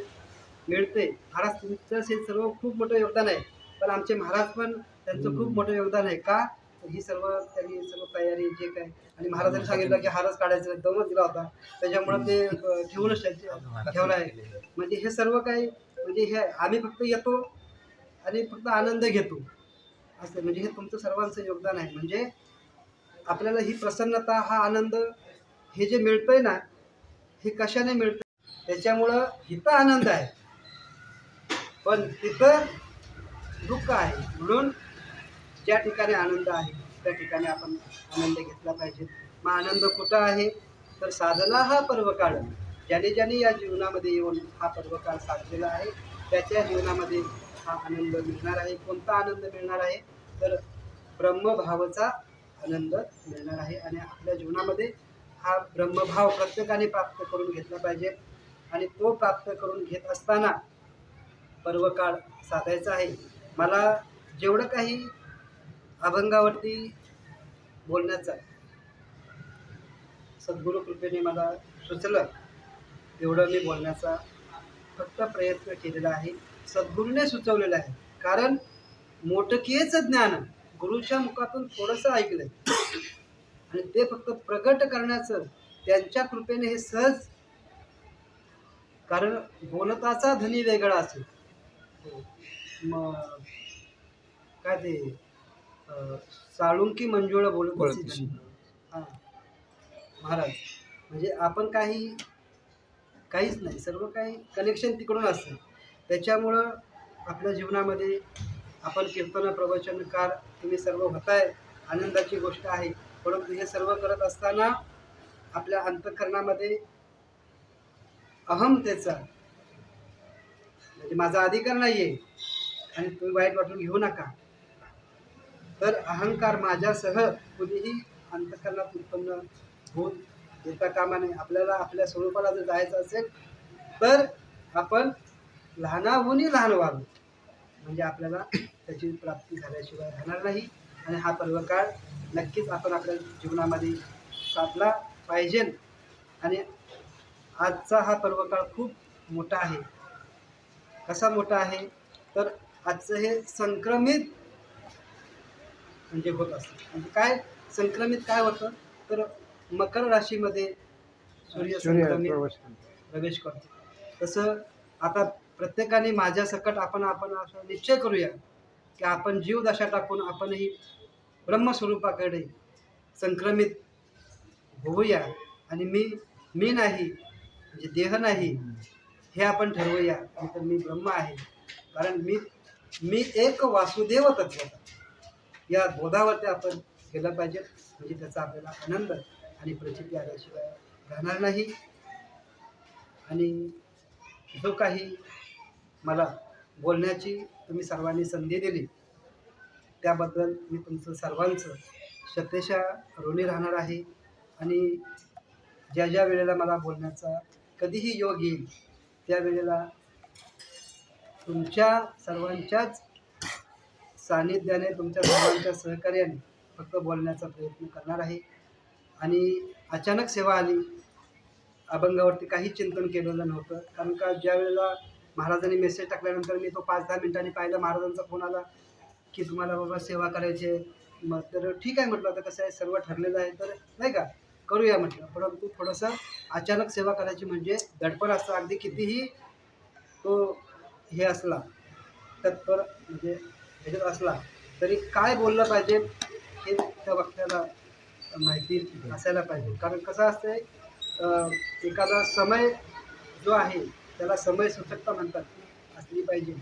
A: मिळते, महाराज तुमचं हे सर्व खूप मोठं योगदान आहे, पण आमचे महाराज पण त्यांचं खूप मोठं योगदान आहे का, ही सर्व त्यांनी सर्व तयारी जे काय, आणि महाराजांनी सांगितलं की हारच काढायचा दमच दिला होता त्याच्यामुळे ते ठेवूनच ठेवलं आहे. म्हणजे हे सर्व काही म्हणजे हे आम्ही फक्त येतो आणि फक्त आनंद घेतो असं, म्हणजे हे तुमचं सर्वांचं योगदान आहे. म्हणजे आपल्याला ही प्रसन्नता, हा आनंद हे जे मिळतंय ना हे कशाने मिळतं, त्याच्यामुळं इथं आनंद आहे पण तिथं दुःख आहे. म्हणून ज्या ठिकाणी आनंद आहे त्या ठिकाणी आपण आनंद घेतला पाहिजे. मग आनंद कुठं आहे, तर साधना हा पर्वकाळ, ज्याने या जीवनामध्ये येऊन हा पर्वकाळ साधलेला आहे त्याच्या जीवनामध्ये हा आनंद मिळणार आहे. कोणता आनंद मिळणार आहे, तर ब्रह्मभावाचा आनंद मिळणार आहे. आणि आपल्या जीवनामध्ये हा ब्रह्मभाव प्रत्येकाने प्राप्त करून घेतला पाहिजे आणि तो प्राप्त करून घेत असताना पर्वकाळ साधायचा आहे. मला जेवढं काही अभंगावरती बोलण्याचा सद्गुरु कृपेने मला सुचलं तेवढं मी बोलण्याचा फक्त प्रयत्न केलेला आहे, सद्गुरूने सुचवलेलं आहे. कारण मोठकेचं ज्ञान गुरुच्या मुखातून थोडंसं ऐकलंय आणि ते फक्त प्रगट करण्याचं त्यांच्या कृपेने हे सहज, कारण बोलताचा धनी वेगळा असेल, मग काय ते साळुंकी मंजुळ बोलत हां महाराज, म्हणजे आपण काहीच नाही, सर्व काही कनेक्शन तिकडून असतं. त्याच्यामुळं आपल्या जीवनामध्ये आपण कीर्तन प्रवचनकार तुम्ही सर्व होताय, आनंदाची गोष्ट आहे. परंतु हे सर्व करत असताना आपल्या अंतःकरणामध्ये अहमतेचा, म्हणजे माझा अधिकार नाही आहे आणि तुम्ही वाईट वाटून घेऊ नका, तर अहंकार माझ्यासह कुणीही अंतःकरणात उत्पन्न होऊन देता कामा नये. आपल्याला आपल्या स्वरूपाला जर जायचं असेल तर आपण लहानाहूनही लहान व्हावं, म्हणजे आपल्याला त्याची प्राप्ती झाल्याशिवाय राहणार नाही. आणि हा पर्वकाळ नक्कीच आपण आपल्या जीवनामध्ये साधला पाहिजे. आणि आजचा हा पर्वकाळ खूप मोठा आहे. कसा मोठा आहे, तर आजचं हे संक्रमित म्हणजे होत असतं. म्हणजे काय संक्रमित काय होतं, तर मकर राशीमध्ये सूर्य संक्रमित प्रवेश करतो. तसं आता प्रत्येकाने माझ्या सकट आपण असं निश्चय करूया की आपण जीवदशा टाकून आपणही ब्रह्मस्वरूपाकडे संक्रमित होऊया आणि मी नाही म्हणजे देह नाही हे आपण ठरवूया. तर मी ब्रह्म आहे, कारण मी एक वासुदेव तत्व या बोधावरती आपण गेलं पाहिजे. म्हणजे त्याचा आपल्याला आनंद आणि प्रचिती आल्याशिवाय राहणार नाही. आणि जो काही मला बोलण्याची तुम्ही सर्वांनी संधी दिली त्याबद्दल मी तुमचं सर्वांचं शतेशः ऋणी राहणार आहे. आणि ज्या ज्या वेळेला मला बोलण्याचा कधीही योग येईल त्यावेळेला तुमच्या सर्वांच्याच सानिध्याने, तुमच्या सर्वांच्या सहकार्याने फक्त बोलण्याचा प्रयत्न करणार आहे. आणि अचानक सेवा आली, अभंगावरती काही चिंतन केलेलं नव्हतं. कारण का ज्या वेळेला महाराजांनी मेसेज टाकल्यानंतर मी तो 5-10 मिनिटांनी पाहिलं, महाराजांचा फोन आला की तुम्हाला बाबा सेवा करायची आहे. मग तर ठीक आहे म्हटलं, आता कसं आहे सर्व ठरलेलं आहे तर नाही का करूया म्हटलं. परंतु थोडंसं अचानक सेवा करायची म्हणजे दडपण असतं. अगदी कितीही तो हे असला तत्पर म्हणजे ह्याच्यात असला तरी काय बोललं पाहिजे हे त्या वक्त्याला माहिती असायला पाहिजे. कारण कसं असतंय, एखादा समय जो आहे त्याला समय सूचकता म्हणतात, असली पाहिजे.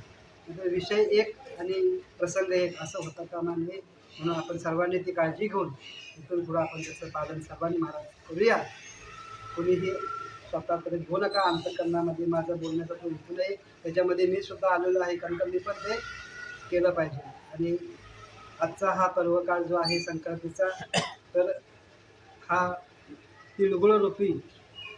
A: म्हणजे विषय एक आणि प्रसंग एक असं होता कामा नये. म्हणून आपण सर्वांनी ती काळजी घेऊन इथून पुढं आपण त्याचं पालन सर्वांनी महाराज करूया. कोणीही स्वतःकडे घेऊ नका. अंतःकरणामध्ये माझं बोलण्याचा तो हेतू नाही, त्याच्यामध्ये मी सुद्धा आलेलो आहे, कारण का मी पण ते केलं पाहिजे. आणि आजचा हा पर्वकाळ जो आहे संक्रांतीचा, तर हा तिळगुळ रूपी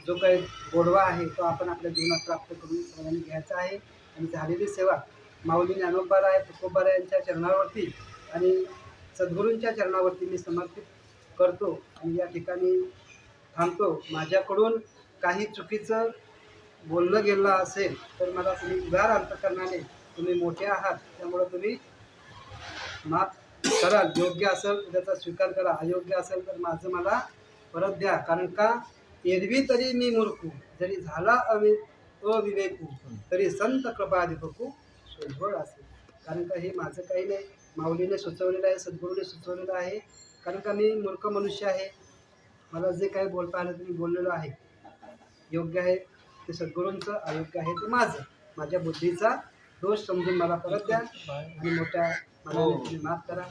A: जो काही गोडवा आहे तो आपण आपल्या जीवनात प्राप्त करून सर्वांनी घ्यायचा आहे. आणि झालेली सेवा माऊली ज्ञानोबाराय तुकोबाराय यांच्या चरणावरती आणि सद्गुरूंच्या चरणावरती मी समर्पित करतो. आणि या ठिकाणी थांबतो. माझ्याकडून काही चुकीचं बोललं गेलं असेल तर मला तुम्ही उदार अंतःकरणाने, तुम्ही मोठे आहात त्यामुळं तुम्ही माफ कराल. योग्य असेल त्याचा स्वीकार करा, अयोग्य असेल तर माझं मला परत द्या. कारण का एरवी तरी मी मूर्खू, जरी झाला अविवेकू, तरी संत कृपाधिपकू सोजवळ असेल. कारण का हे माझं काही नाही, माऊलीने सुचवलेलं आहे, सद्गुरूने सुचवलेलं आहे. कारण का मी मूर्ख मनुष्य आहे, मला जे काही बोलता आलं ते मी बोललेलो आहे. योग्य आहे ते सद्गुरूंचं, अयोग्य आहे ते माझं. माझ्या बुद्धीचा दोष समजून मला परत द्या आणि मोठ्या मनाने तुम्ही माफ करा.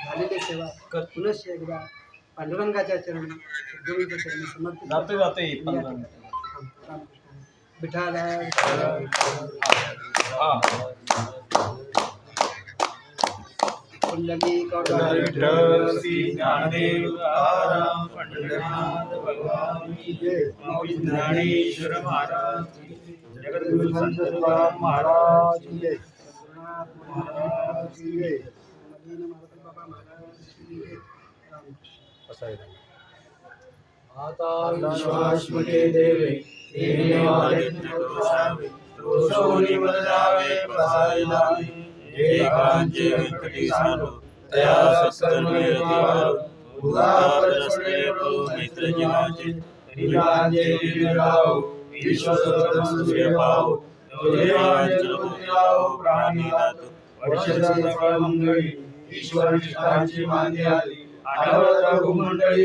A: झालेली सेवा पुनश्च एकदा पांडुरंगाच्या चरणी, सद्गुरूंच्या चरणी समर्पित रामकृष्ण विठाला कुंडली
D: ज्ञानदेव पंढरीनाथ भगवान की जय. ज्ञानेश्वर महाराज की जय. जगद्गुरु संत तुकाराम महाराज की जय. महाराज की जय.
A: बाबा महाराज की जय. रामकृष्ण.
D: आता विश्वासमते देवे देवादित्य दोषावे दोषोनी बदलावे प्रसादिलावे. एकांचे व्यक्ती सारो तया सत्सन्निर्वारो उदापरस्तेरो मित्र जीवाचे निरांचे निर्भाव विश्वसर्व सूर्यभाव देवांचल पुत्राओ प्राणीनाथ वर्षसर्व मंगळी ईश्वर निष्ठांची मांदी आली. आठवत मंडळी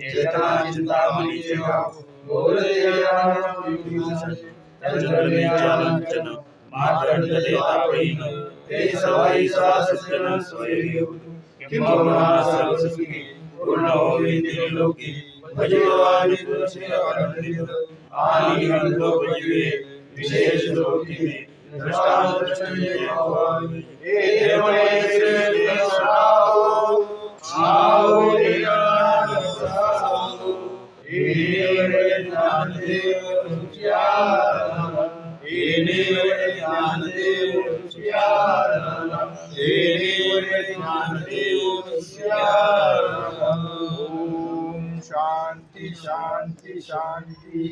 D: चेतना चिंतामणीचे गाव चंद्रमेलांचन मार्कंडले तापईन ते सवाई सत्यन स्वैर्य किंबहुना सर्वसुखी पूर्ण होई त्रिलोकी भजवानी तुलसी अखंडित आणि गंधो भजवे विशेष लोकी दृष्टांत चंद्र भवानी हे मय श्री साओ आओ ज्ञान साओ हे ज्ञानदेव शांति शांति शांति.